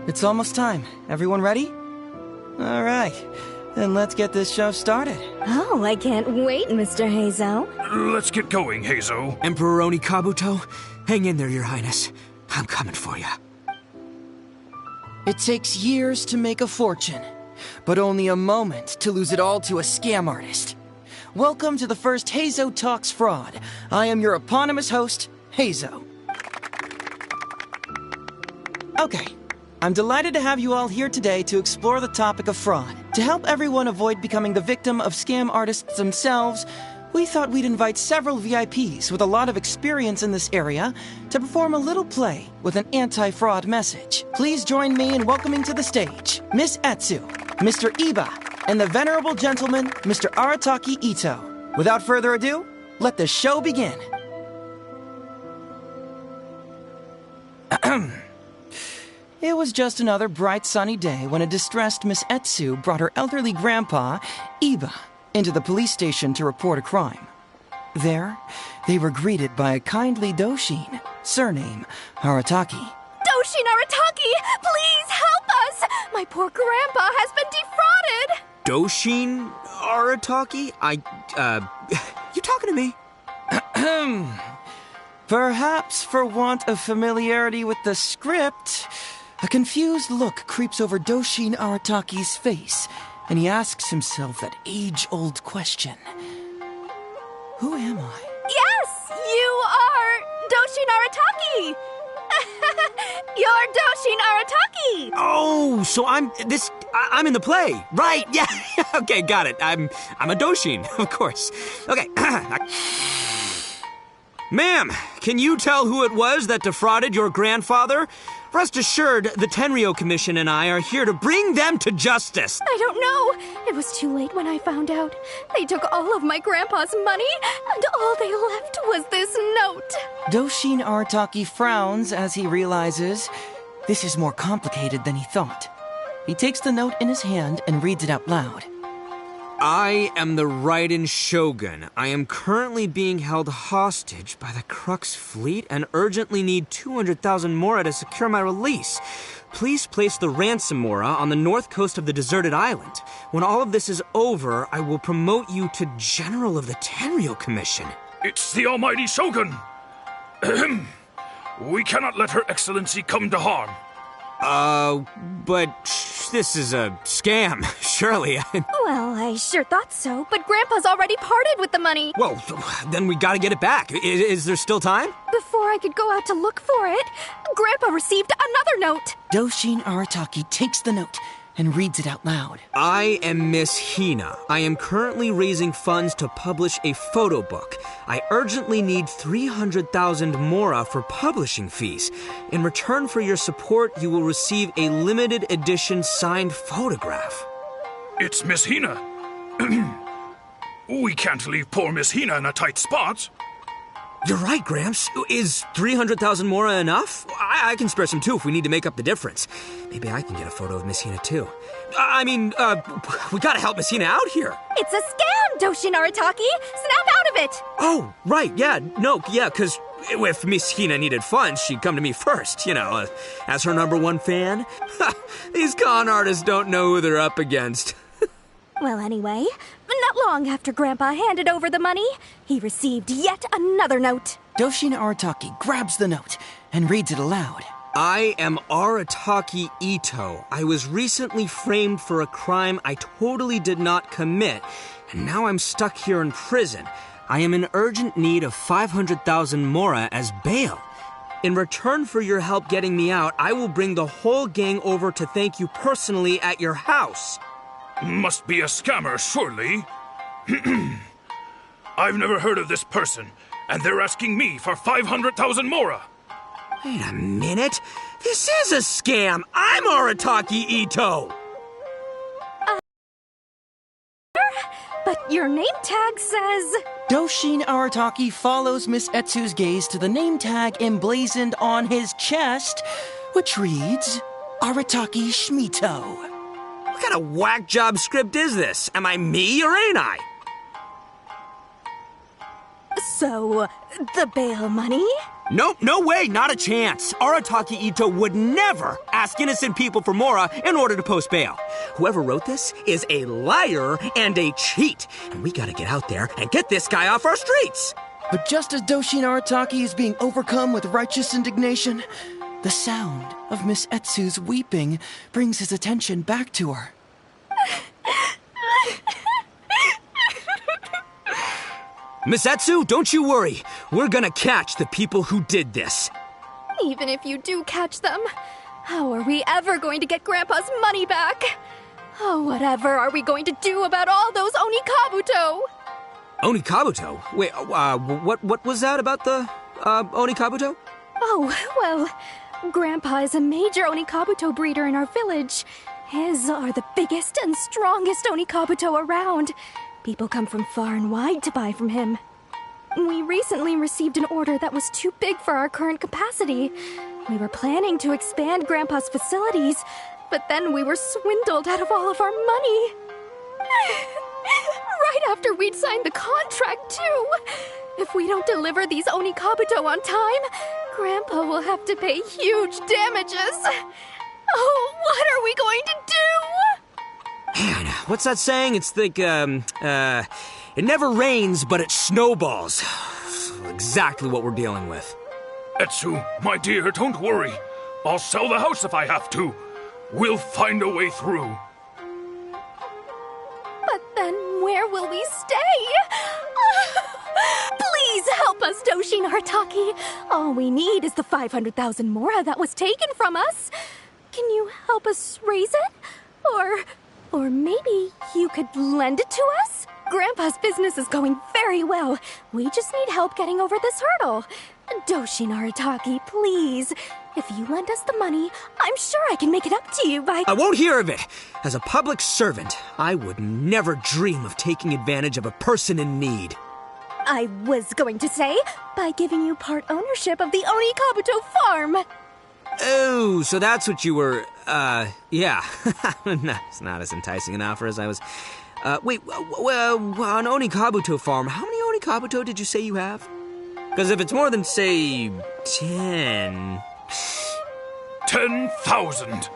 It's almost time. Everyone ready? All right. Then let's get this show started. Oh, I can't wait, Mr. Hazo. Let's get going, Hazo. Emperor Oni Kabuto, hang in there, Your Highness. I'm coming for you. It takes years to make a fortune, but only a moment to lose it all to a scam artist. Welcome to the first Hazo Talks Fraud. I am your eponymous host, Hazo. Okay. I'm delighted to have you all here today to explore the topic of fraud. To help everyone avoid becoming the victim of scam artists themselves, we thought we'd invite several VIPs with a lot of experience in this area to perform a little play with an anti-fraud message. Please join me in welcoming to the stage Miss Etsu, Mr. Iba, and the venerable gentleman, Mr. Arataki Ito. Without further ado, let the show begin. It was just another bright sunny day when a distressed Miss Etsu brought her elderly grandpa, Iba, into the police station to report a crime. There, they were greeted by a kindly Doshin, surname Arataki. Doshin Arataki, please help us! My poor grandpa has been defrauded! Doshin Arataki? You talking to me? Perhaps for want of familiarity with the script, a confused look creeps over Doshin Arataki's face, and he asks himself that age-old question. Who am I? Yes, you are Doshin Arataki! You're Doshin Arataki! Oh, so I'm in the play. Right, yeah. Okay, got it. I'm a Doshin, of course. Okay. Ma'am, can you tell who it was that defrauded your grandfather? Rest assured, the Tenryo Commission and I are here to bring them to justice. I don't know. It was too late when I found out. They took all of my grandpa's money, and all they left was this note. Doshin Arataki frowns as he realizes this is more complicated than he thought. He takes the note in his hand and reads it out loud. I am the Raiden Shogun. I am currently being held hostage by the Crux fleet and urgently need 200,000 mora to secure my release. Please place the ransom mora on the north coast of the deserted island. When all of this is over, I will promote you to General of the Tenryo Commission. It's the almighty Shogun. We cannot let Her Excellency come to harm. But this is a scam, surely. Well, I sure thought so, but Grandpa's already parted with the money. Well, then we gotta get it back. Is there still time? Before I could go out to look for it, Grandpa received another note. Doshin Arataki takes the note and reads it out loud. I am Miss Hina. I am currently raising funds to publish a photo book. I urgently need 300,000 mora for publishing fees. In return for your support, you will receive a limited edition signed photograph. It's Miss Hina. We can't leave poor Miss Hina in a tight spot. You're right, Gramps. Is 300,000 mora enough? I can spare some too if we need to make up the difference. Maybe I can get a photo of Miss Hina too. We gotta help Miss Hina out here. It's a scam, Doshin Arataki! Snap out of it! Oh, right, yeah. No, yeah, because if Miss Hina needed funds, she'd come to me first, as her #1 fan. These con artists don't know who they're up against. Well, anyway, not long after Grandpa handed over the money, he received yet another note. Doshin Arataki grabs the note and reads it aloud. I am Arataki Ito. I was recently framed for a crime I totally did not commit, and now I'm stuck here in prison. I am in urgent need of 500,000 mora as bail. In return for your help getting me out, I will bring the whole gang over to thank you personally at your house. Must be a scammer, surely. I've never heard of this person, and they're asking me for 500,000 mora. Wait a minute. This is a scam. I'm Arataki Ito. But But your name tag says... Doshin Arataki follows Miss Etsu's gaze to the name tag emblazoned on his chest, which reads, Arataki Shmito. What kind of whack job script is this? Am I me or ain't I? So, the bail money? Nope, no way, not a chance. Arataki Ito would never ask innocent people for Mora in order to post bail. Whoever wrote this is a liar and a cheat, and we gotta get out there and get this guy off our streets. But just as Doshin Arataki is being overcome with righteous indignation, the sound of Miss Etsu's weeping brings his attention back to her. Miss Etsu, don't you worry. We're gonna catch the people who did this. Even if you do catch them, how are we ever going to get Grandpa's money back? Oh, whatever are we going to do about all those Onikabuto? Onikabuto? Wait, what was that about the, Onikabuto? Oh, well, Grandpa is a major Onikabuto breeder in our village. His are the biggest and strongest Onikabuto around. People come from far and wide to buy from him. We recently received an order that was too big for our current capacity. We were planning to expand Grandpa's facilities, but then we were swindled out of all of our money. Right after we'd signed the contract, too. If we don't deliver these Onikabuto on time, Grandpa will have to pay huge damages. Oh, what are we going to do? Man, what's that saying? It's like, it never rains, but it snowballs. Exactly what we're dealing with. Etsu, my dear, don't worry. I'll sell the house if I have to. We'll find a way through. But then where will we stay? Please help us, Doshin Arataki. All we need is the 500,000 Mora that was taken from us. Can you help us raise it? Or maybe you could lend it to us? Grandpa's business is going very well. We just need help getting over this hurdle. Doshin Arataki, please. If you lend us the money, I'm sure I can make it up to you by... I won't hear of it. As a public servant, I would never dream of taking advantage of a person in need. I was going to say, by giving you part ownership of the Onikabuto farm. Oh, so that's what you were, yeah. No, it's not as enticing an offer as I was... wait, on Onikabuto farm, how many Onikabuto did you say you have? Because if it's more than, say, 10... 10,000.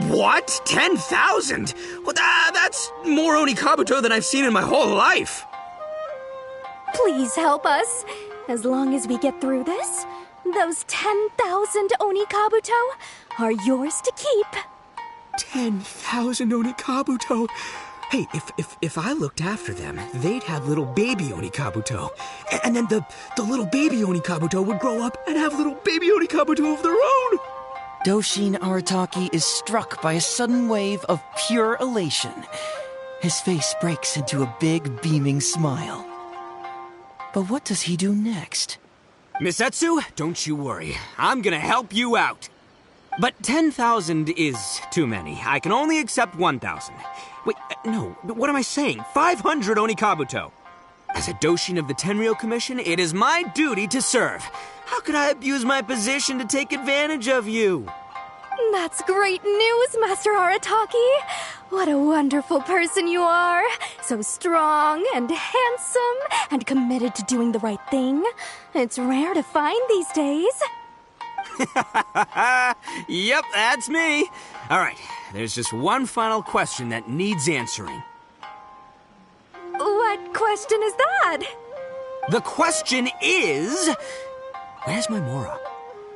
What? 10,000? Well, that's more Onikabuto than I've seen in my whole life. Please help us. As long as we get through this, those 10,000 Onikabuto are yours to keep. 10,000 Onikabuto? Hey, if I looked after them, they'd have little baby Onikabuto. And then the little baby Onikabuto would grow up and have little baby Onikabuto of their own. Doshin Arataki is struck by a sudden wave of pure elation. His face breaks into a big, beaming smile. But what does he do next? Miss Etsu, don't you worry. I'm gonna help you out. But 10,000 is too many. I can only accept 1,000. Wait, no, what am I saying? 500 Onikabuto. As a Doshin of the Tenryou Commission, it is my duty to serve. How could I abuse my position to take advantage of you? That's great news, Master Arataki. What a wonderful person you are. So strong and handsome and committed to doing the right thing. It's rare to find these days. Yep, that's me. All right, there's just one final question that needs answering. What question is that? The question is... Where's my Mora?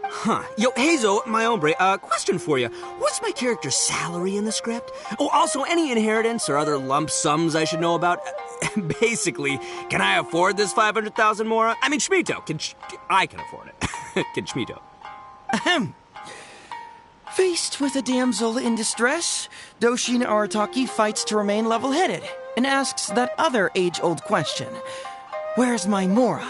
Huh. Yo, Hazel, my hombre, question for you. What's my character's salary in the script? Oh, also, any inheritance or other lump sums I should know about? Basically, can I afford this 500,000 Mora? I mean, Shmito. I can afford it. Can Shmito? Ahem. Faced with a damsel in distress, Doshin Arataki fights to remain level-headed and asks that other age-old question. Where's my Mora?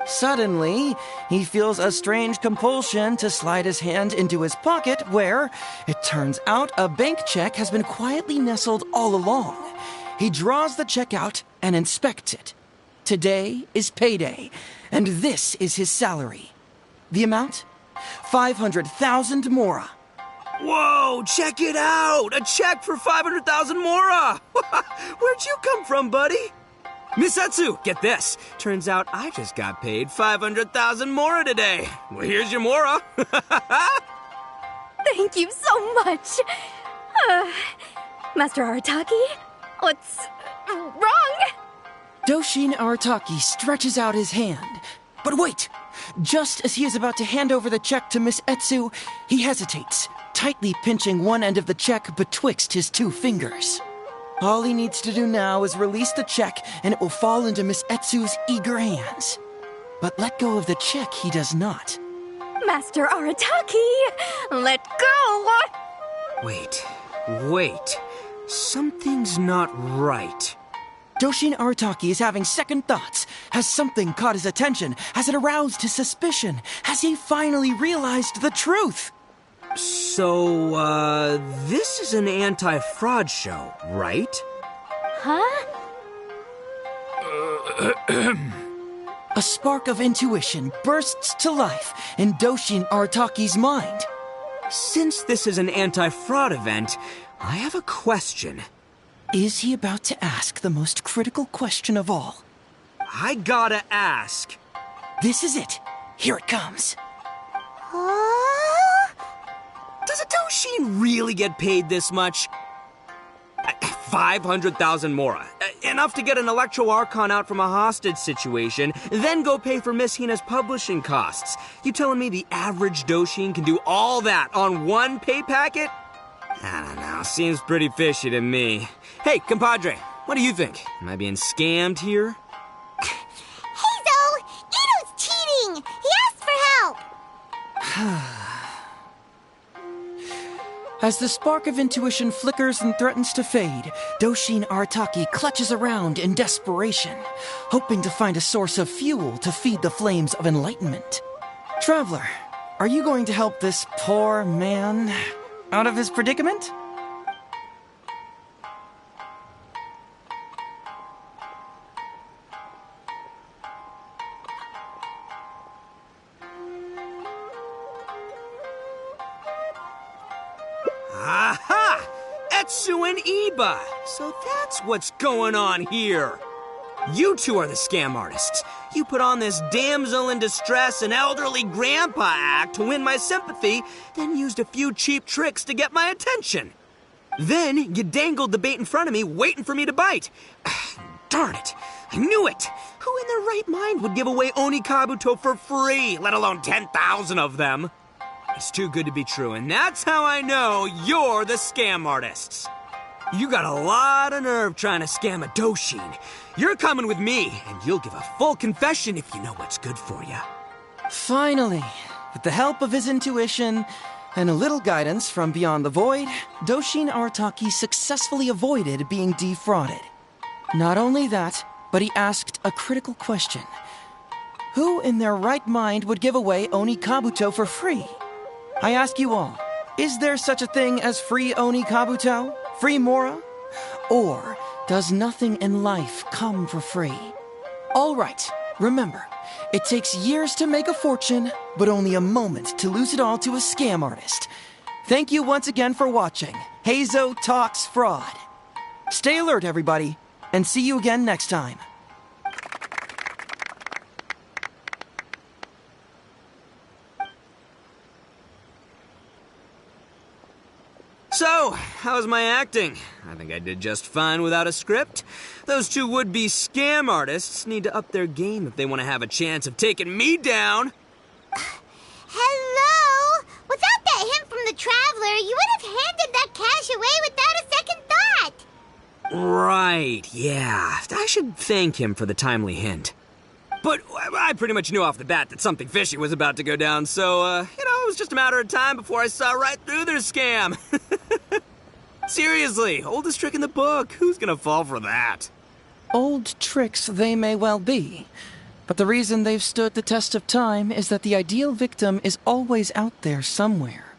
Suddenly, he feels a strange compulsion to slide his hand into his pocket where, it turns out, a bank check has been quietly nestled all along. He draws the check out and inspects it. Today is payday, and this is his salary. The amount? 500,000 mora. Whoa, check it out! A check for 500,000 mora! Where'd you come from, buddy? Misatsu, get this. Turns out I just got paid 500,000 mora today. Well, here's your mora. Thank you so much. Master Arataki, what's wrong? Doshin Arataki stretches out his hand. But wait! Just as he is about to hand over the check to Miss Etsu, he hesitates, tightly pinching one end of the check betwixt his two fingers. All he needs to do now is release the check, and it will fall into Miss Etsu's eager hands. But let go of the check he does not. Master Arataki, let go! Wait. Something's not right. Doshin Arataki is having second thoughts. Has something caught his attention? Has it aroused his suspicion? Has he finally realized the truth? So, this is an anti-fraud show, right? Huh? A spark of intuition bursts to life in Doshin Arataki's mind. Since this is an anti-fraud event, I have a question. Is he about to ask the most critical question of all? I gotta ask. This is it. Here it comes. Does a Doshin really get paid this much? 500,000 mora. Enough to get an Electro Archon out from a hostage situation, then go pay for Miss Hina's publishing costs. You telling me the average Doshin can do all that on one pay packet? I don't know, seems pretty fishy to me. Hey, compadre, what do you think? Am I being scammed here? Heizo! Ito's cheating! He asked for help! As the spark of intuition flickers and threatens to fade, Doshin Arataki clutches around in desperation, hoping to find a source of fuel to feed the flames of enlightenment. Traveler, are you going to help this poor man out of his predicament? Aha! Etsu and Iba! So that's what's going on here. You two are the scam artists. You put on this damsel in distress and elderly grandpa act to win my sympathy, then used a few cheap tricks to get my attention. Then you dangled the bait in front of me, waiting for me to bite. Darn it! I knew it! Who in their right mind would give away Oni Kabuto for free, let alone 10,000 of them? It's too good to be true, and that's how I know you're the scam artists. You got a lot of nerve trying to scam a Doshin. You're coming with me, and you'll give a full confession if you know what's good for you. Finally, with the help of his intuition and a little guidance from beyond the void, Doshin Arataki successfully avoided being defrauded. Not only that, but he asked a critical question. Who in their right mind would give away Oni Kabuto for free? I ask you all, is there such a thing as free Oni Kabuto? Free Mora? Or does nothing in life come for free? All right, remember, it takes years to make a fortune, but only a moment to lose it all to a scam artist. Thank you once again for watching Heizo Talks Fraud. Stay alert, everybody, and see you again next time. So, how's my acting? I think I did just fine without a script. Those two would-be scam artists need to up their game if they want to have a chance of taking me down. Hello? Without that hint from the Traveler, you would have handed that cash away without a second thought. Right, yeah. I should thank him for the timely hint. But I pretty much knew off the bat that something fishy was about to go down, so, it was just a matter of time before I saw right through their scam. Seriously, oldest trick in the book. Who's gonna fall for that? Old tricks they may well be, but the reason they've stood the test of time is that the ideal victim is always out there somewhere.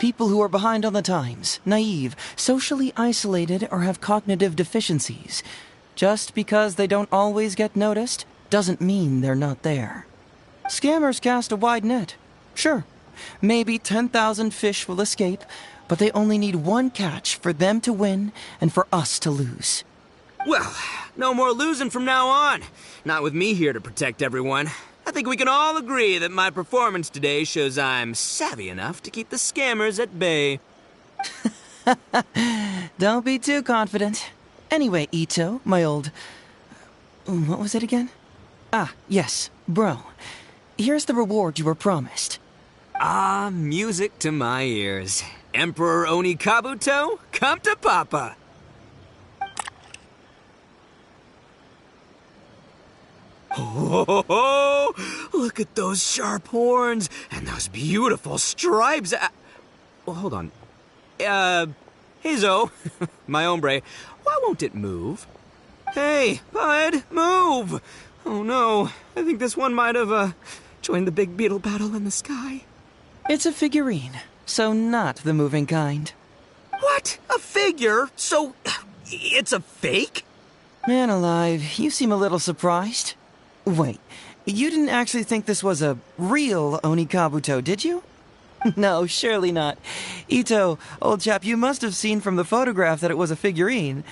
People who are behind on the times, naive, socially isolated, or have cognitive deficiencies. Just because they don't always get noticed doesn't mean they're not there. Scammers cast a wide net. Sure, maybe 10,000 fish will escape, but they only need one catch for them to win and for us to lose. Well, no more losing from now on. Not with me here to protect everyone. I think we can all agree that my performance today shows I'm savvy enough to keep the scammers at bay. Don't be too confident. Anyway, Ito, my old... What was it again? Ah, yes, bro. Here's the reward you were promised. Ah, music to my ears. Emperor Oni Kabuto, come to Papa. Oh, look at those sharp horns and those beautiful stripes. Well, hold on. Hazo, my hombre, why won't it move? Hey, bud, move! Oh no, I think this one might have, joined the big beetle battle in the sky. It's a figurine, so not the moving kind. What? A figure? So, it's a fake? Man alive, you seem a little surprised. Wait, you didn't actually think this was a real Oni Kabuto, did you? No, surely not. Ito, old chap, you must have seen from the photograph that it was a figurine.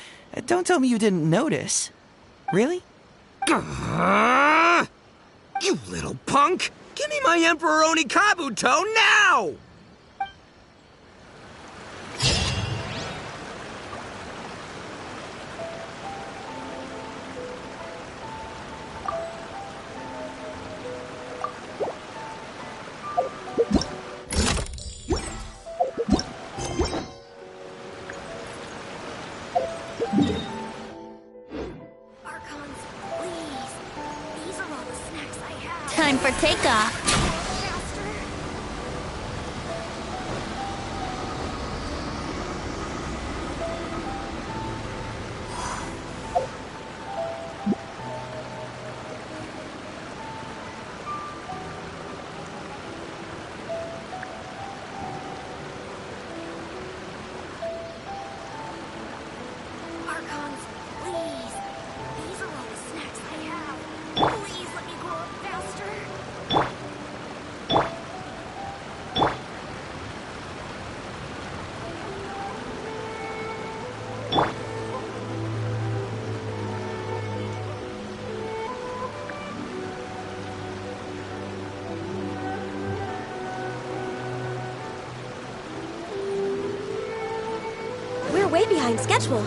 Don't tell me you didn't notice. Really? You little punk! Give me my Emperor Oni Kabuto now! Time for takeoff. Archons, please. These are all the snacks I have. Please let me grow up faster. We're way behind schedule.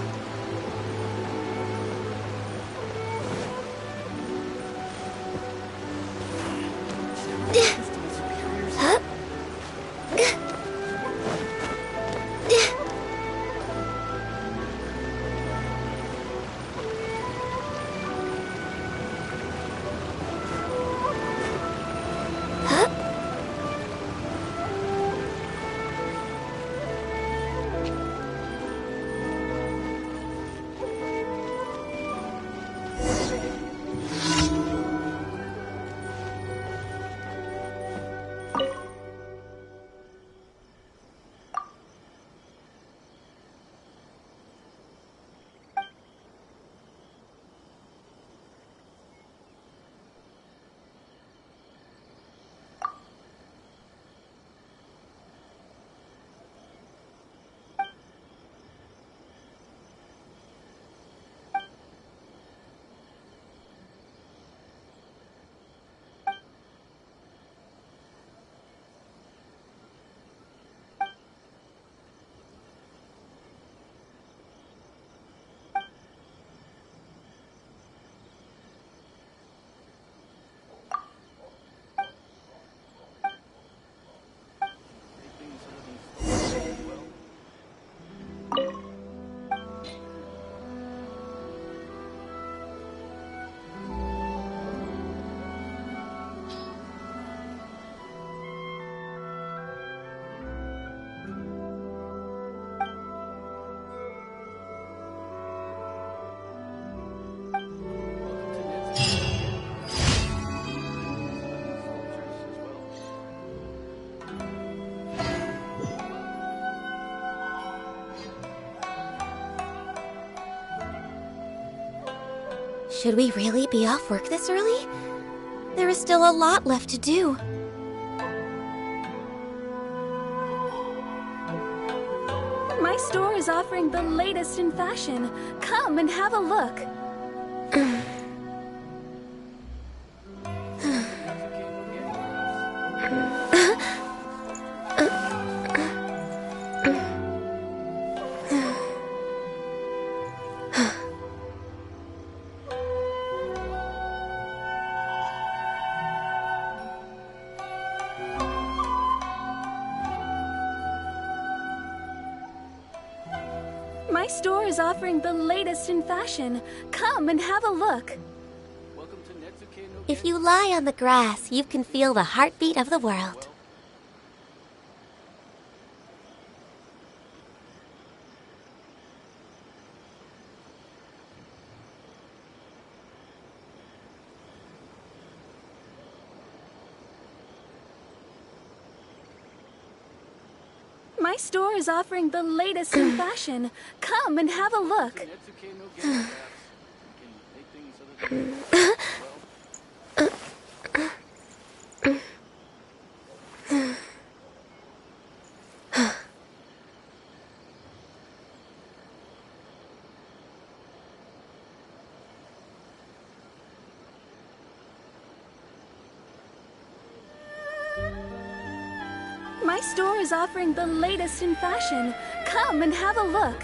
Should we really be off work this early? There is still a lot left to do. My store is offering the latest in fashion. Come and have a look. My store is offering the latest in fashion. Come and have a look. If you lie on the grass, you can feel the heartbeat of the world. My store is offering the latest in fashion. Come and have a look. My store is offering the latest in fashion. Come and have a look.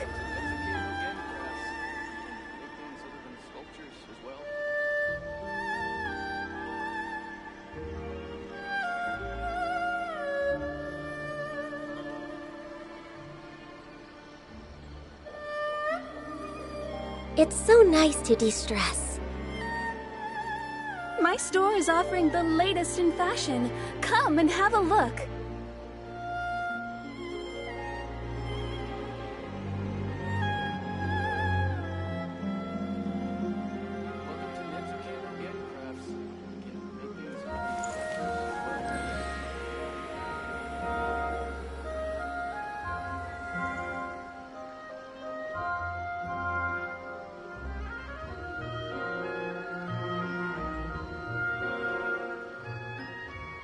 It's so nice to de-stress. My store is offering the latest in fashion. Come and have a look.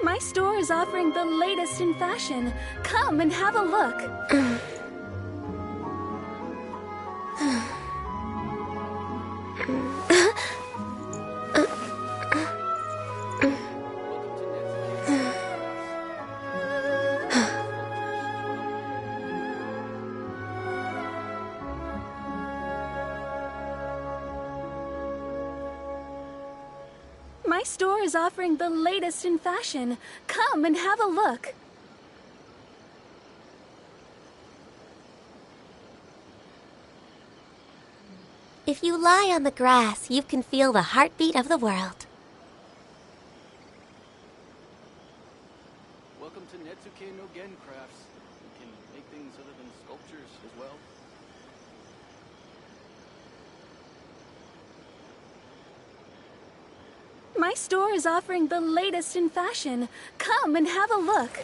My store is offering the latest in fashion. Come and have a look. My store is offering the latest in fashion. Come and have a look. If you lie on the grass, you can feel the heartbeat of the world. Welcome to Netsuke no Gen Crafts. We can make things other than sculptures as well. My store is offering the latest in fashion. Come and have a look.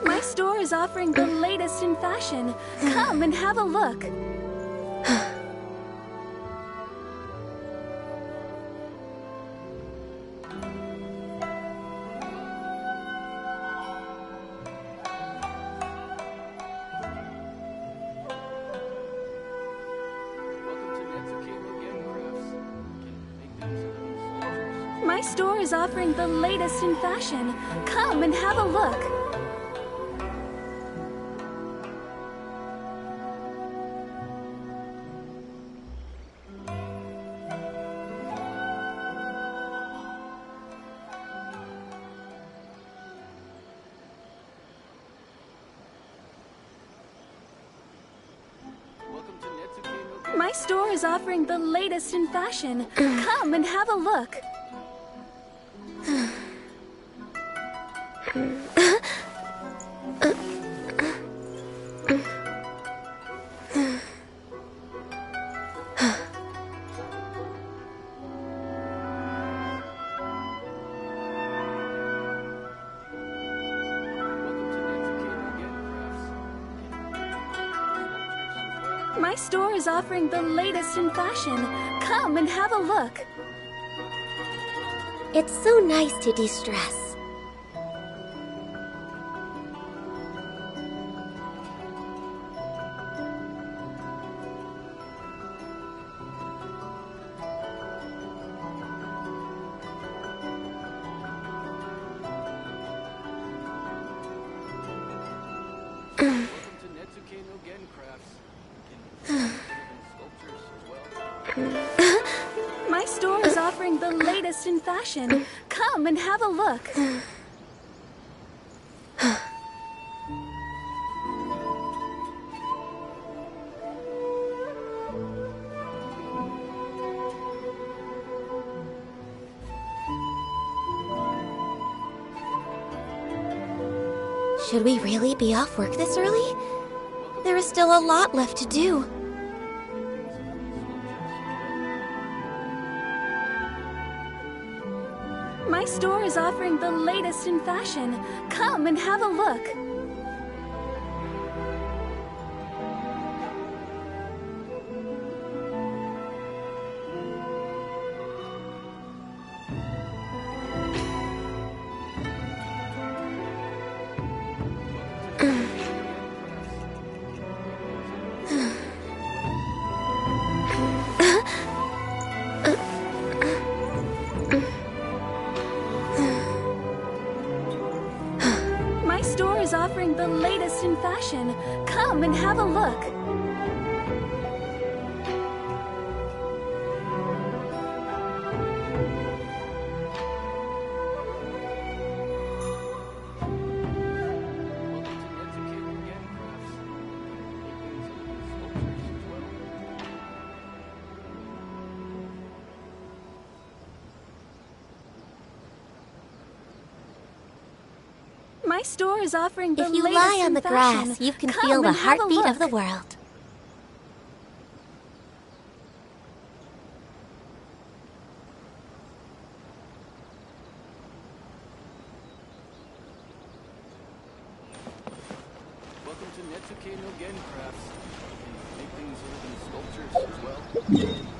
My store is offering the latest in fashion. Come and have a look. My store is offering the latest in fashion. Come and have a look. My store is offering the latest in fashion. Come and have a look. My store is offering the latest in fashion. Come and have a look. It's so nice to de-stress. My store is offering the latest in fashion. Come and have a look. Should we really be off work this early? There is still a lot left to do. My store is offering the latest in fashion. Come and have a look. My store is offering the latest in fashion. Come and have a look. My store is offering the If you latest lie on in the fashion. grass, you can Come feel the and have a heartbeat of the look. world. Welcome to Netsuke no Gen Crafts. Can you make things other than sculptures as well?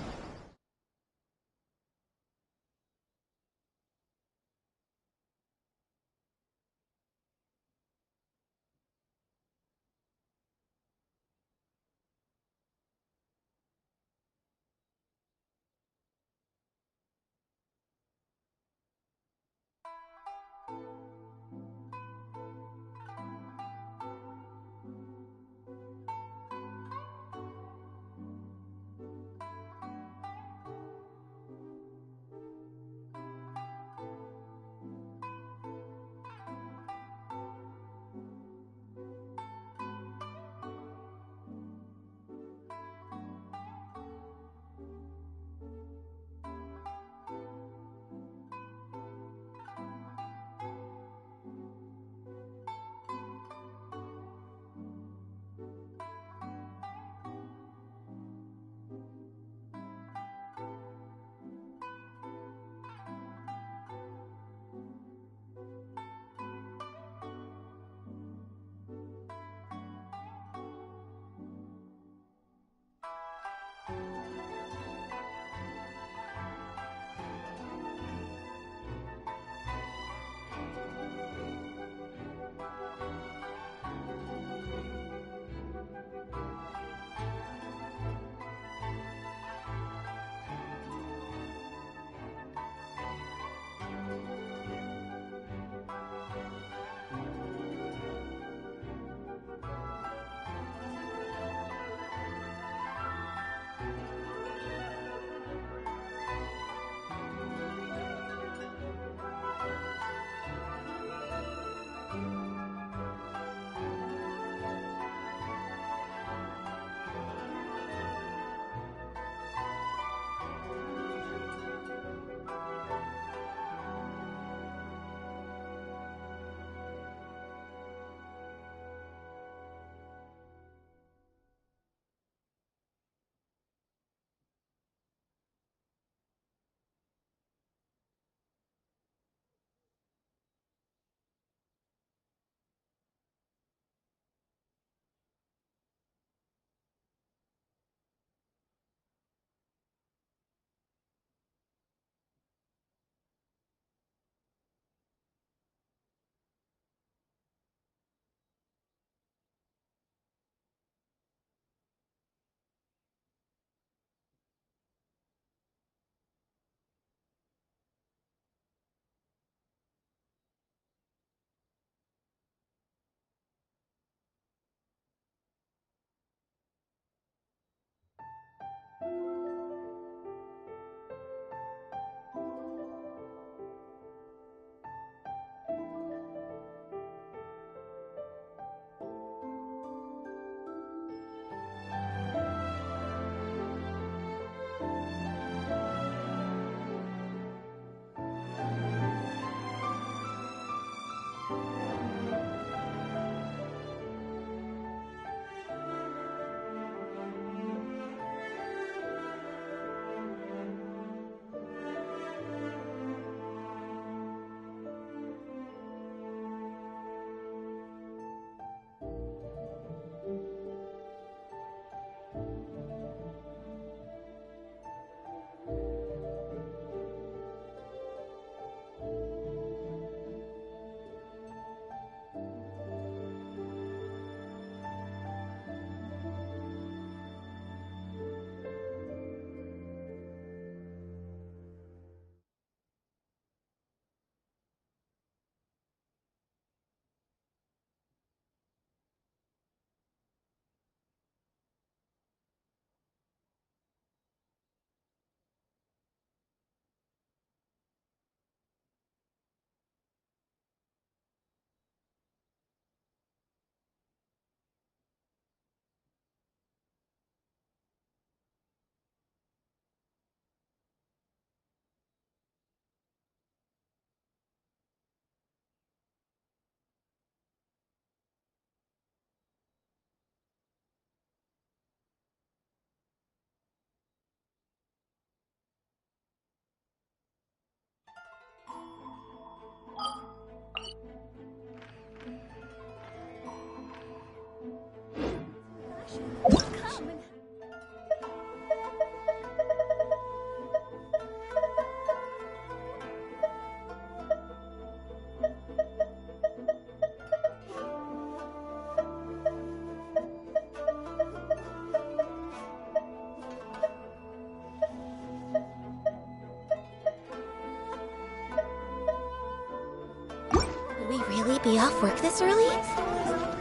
Would we really be off work this early?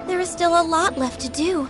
There is still a lot left to do.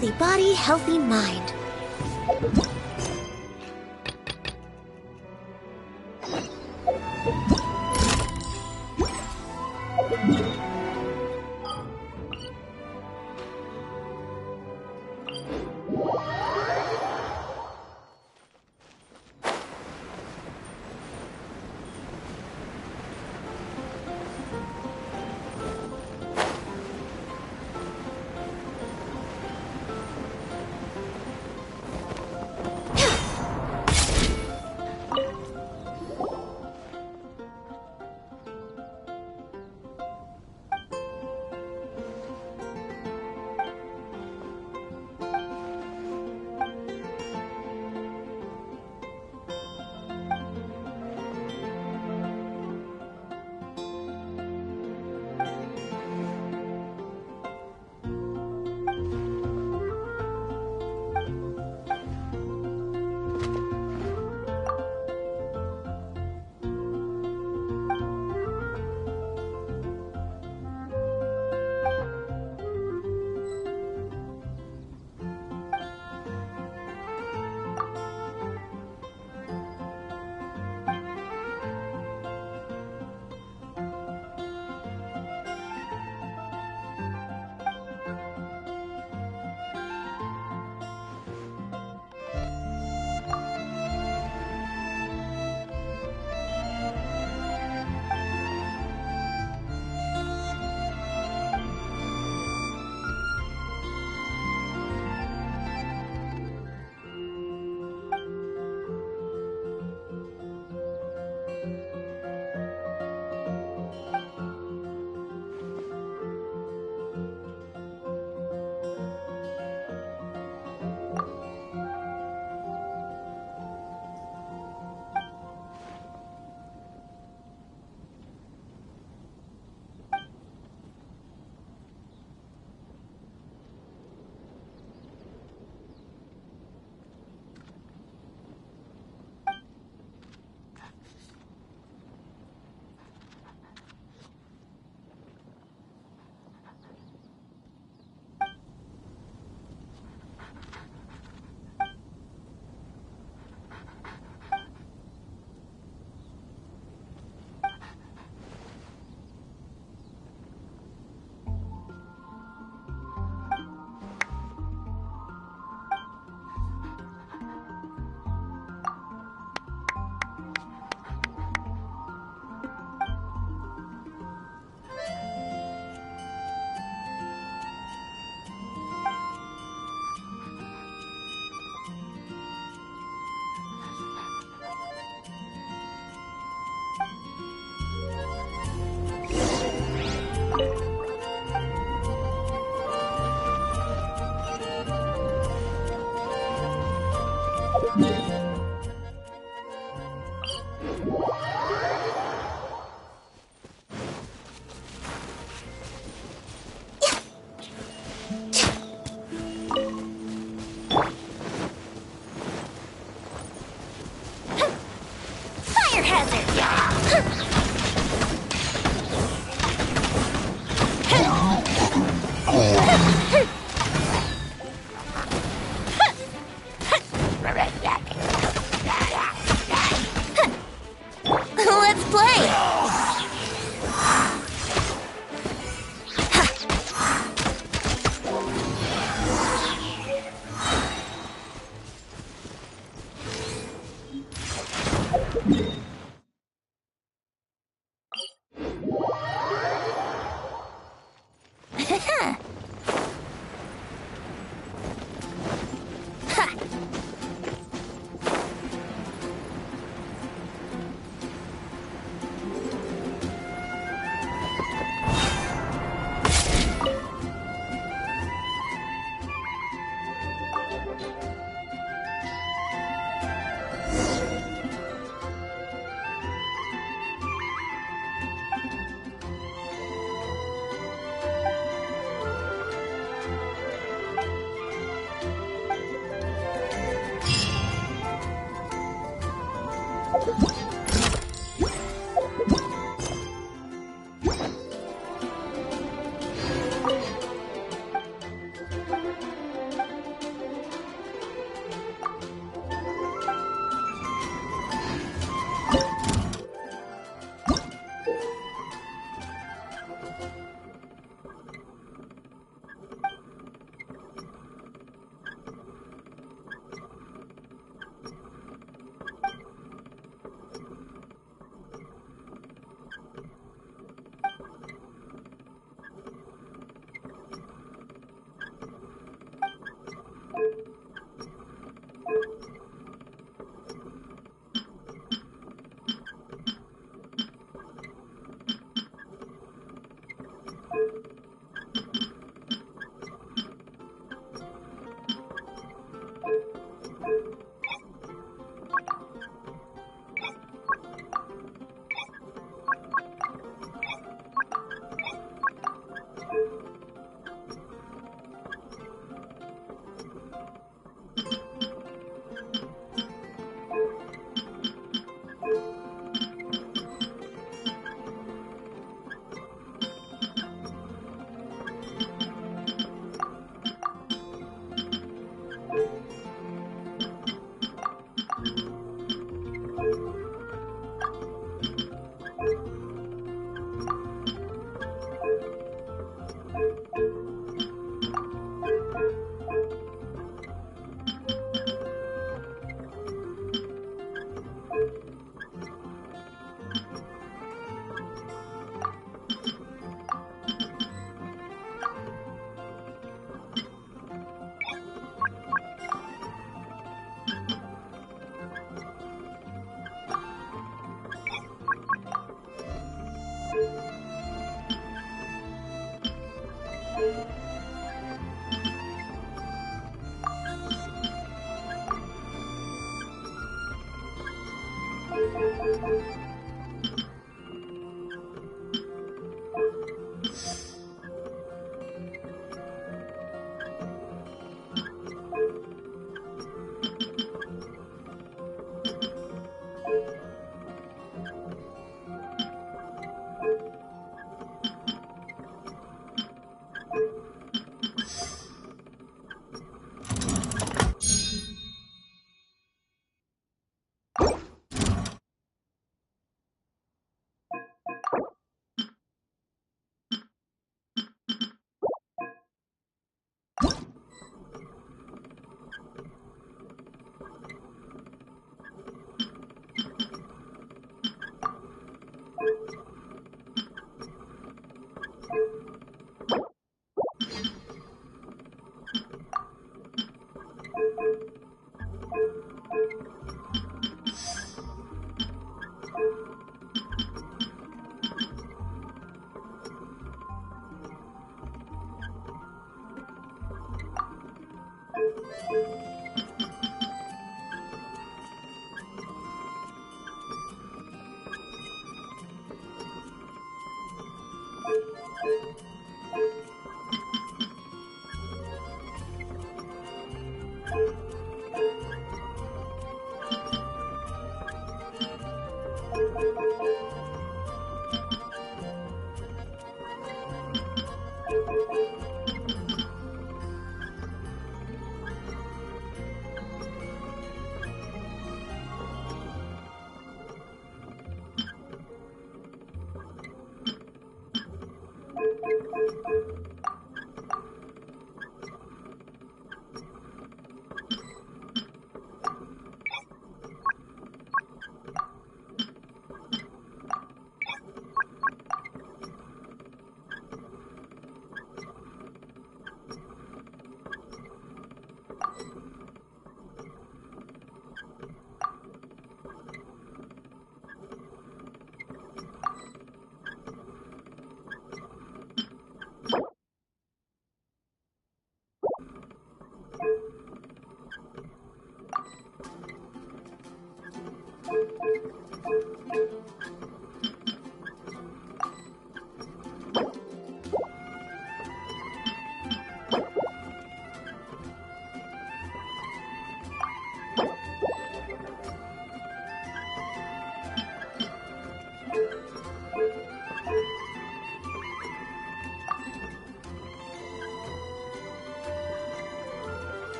Healthy body, healthy mind.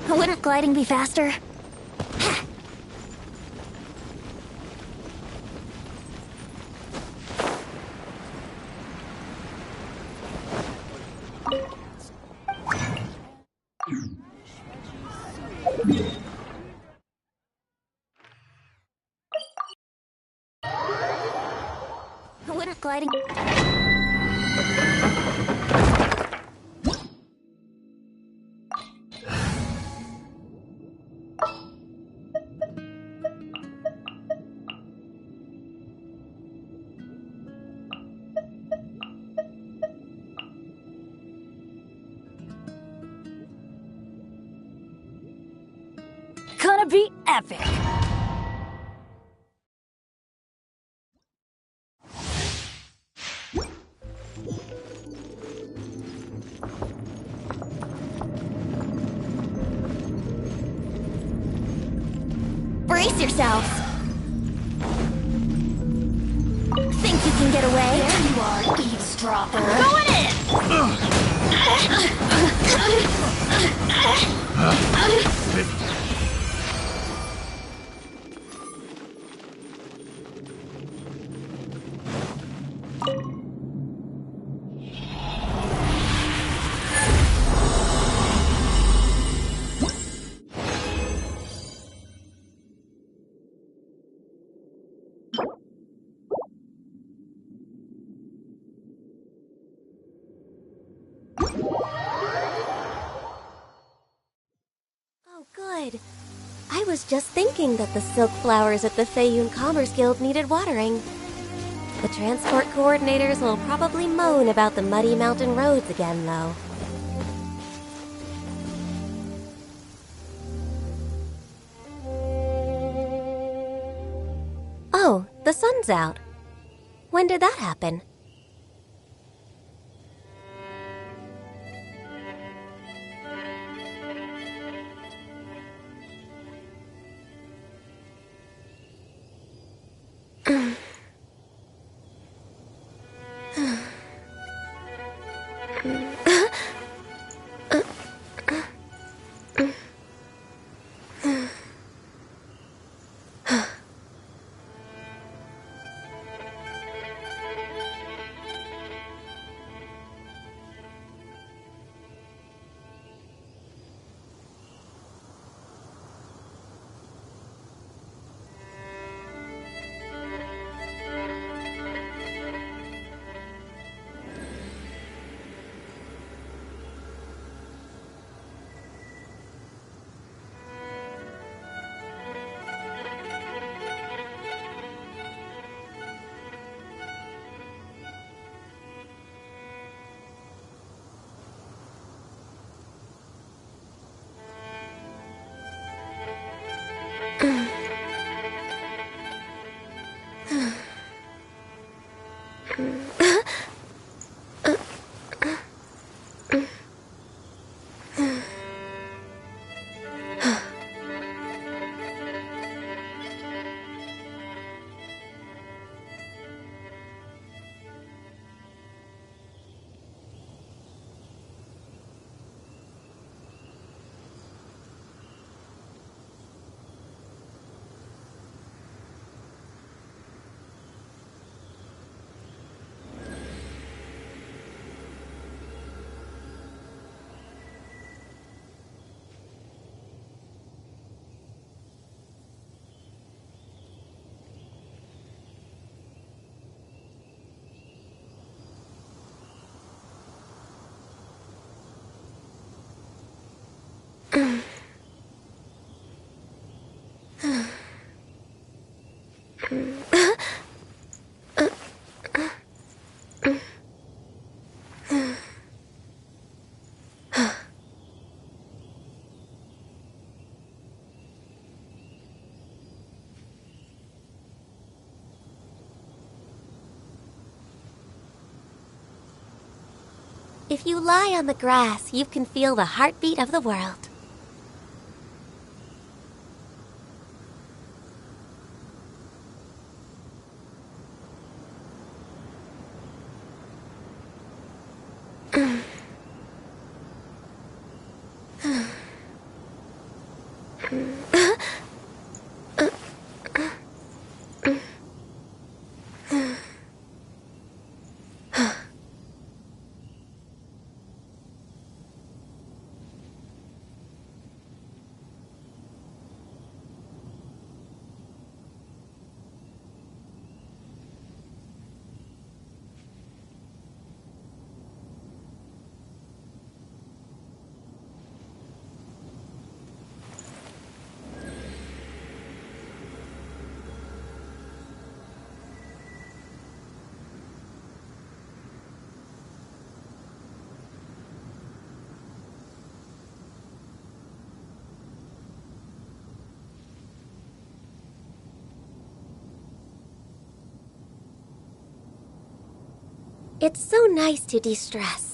Wouldn't gliding be faster? Wouldn't gliding... Gonna be epic! Brace yourselves! Think you can get away? There you are, eavesdropper! Going in! Oh, good. I was just thinking that the silk flowers at the Feiyun Commerce Guild needed watering. The transport coordinators will probably moan about the muddy mountain roads again, though. Oh, the sun's out. When did that happen? If you lie on the grass, you can feel the heartbeat of the world. It's so nice to de-stress.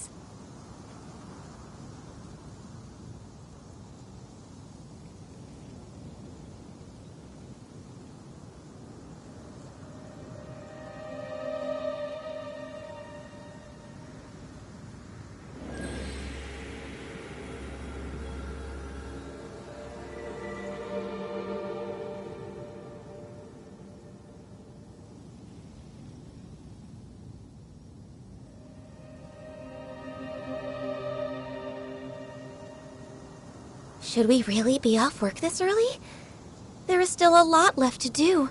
Should we really be off work this early? There is still a lot left to do.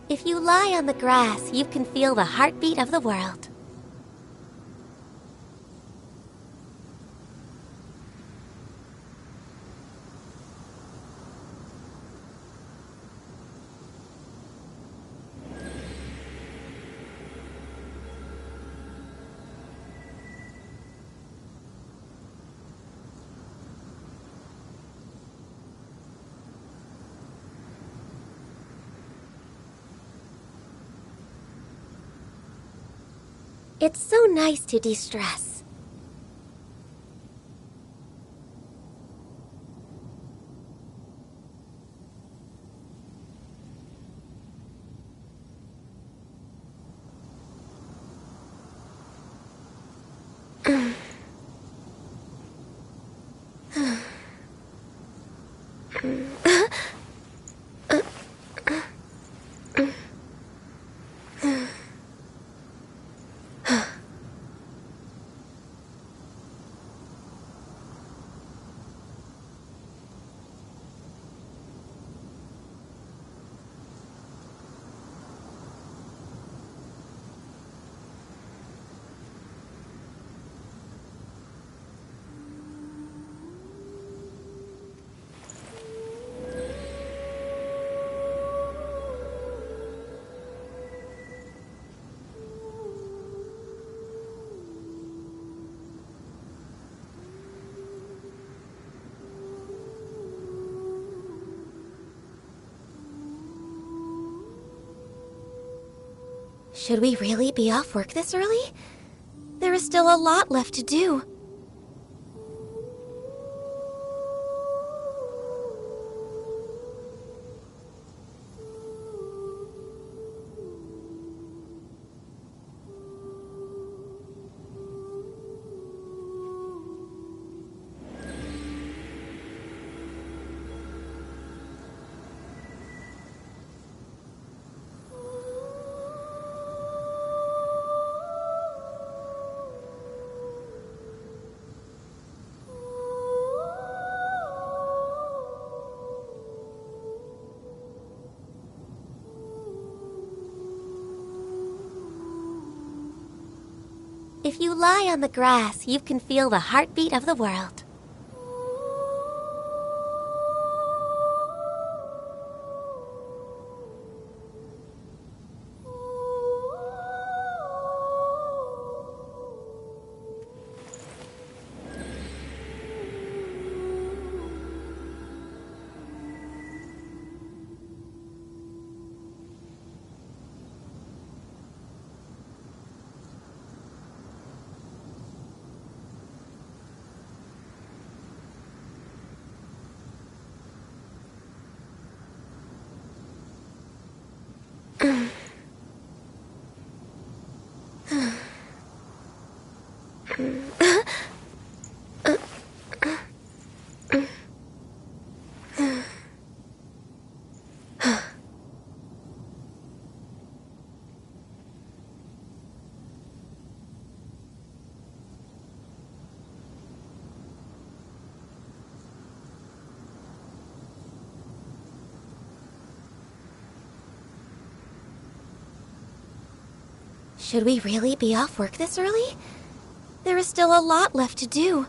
If you lie on the grass, you can feel the heartbeat of the world. It's so nice to de-stress. Should we really be off work this early? There is still a lot left to do. If you lie on the grass, you can feel the heartbeat of the world. Should we really be off work this early? There is still a lot left to do.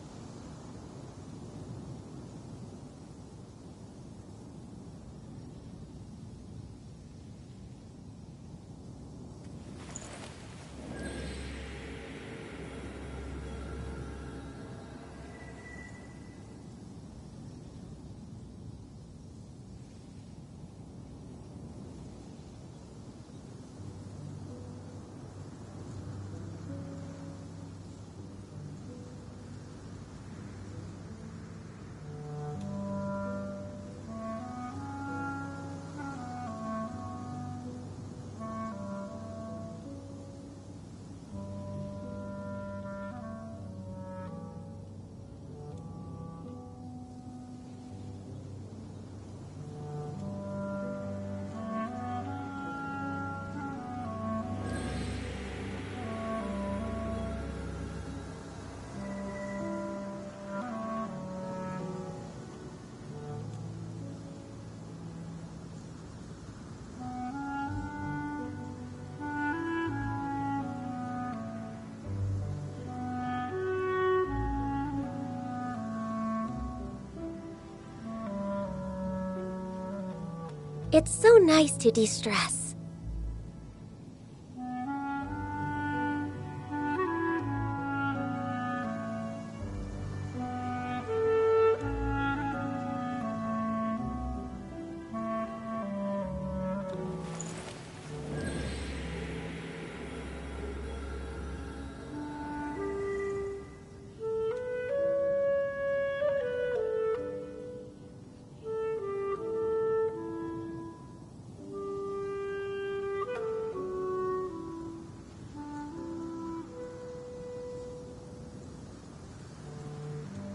It's so nice to de-stress.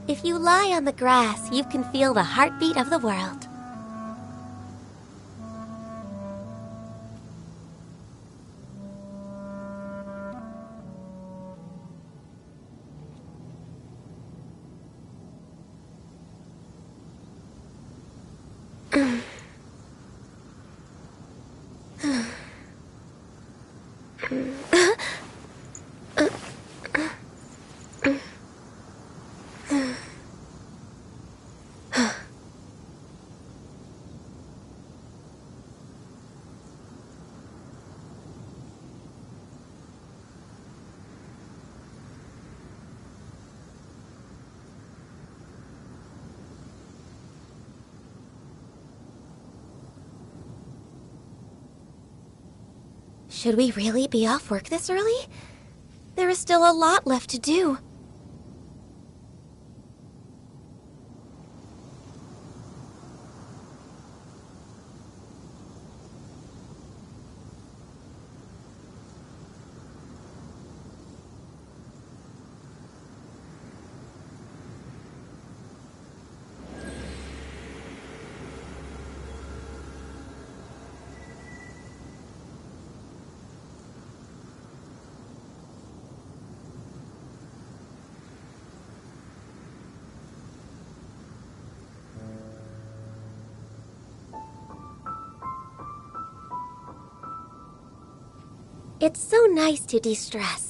If you lie on the grass, you can feel the heartbeat of the world. Should we really be off work this early? There is still a lot left to do. It's so nice to de-stress.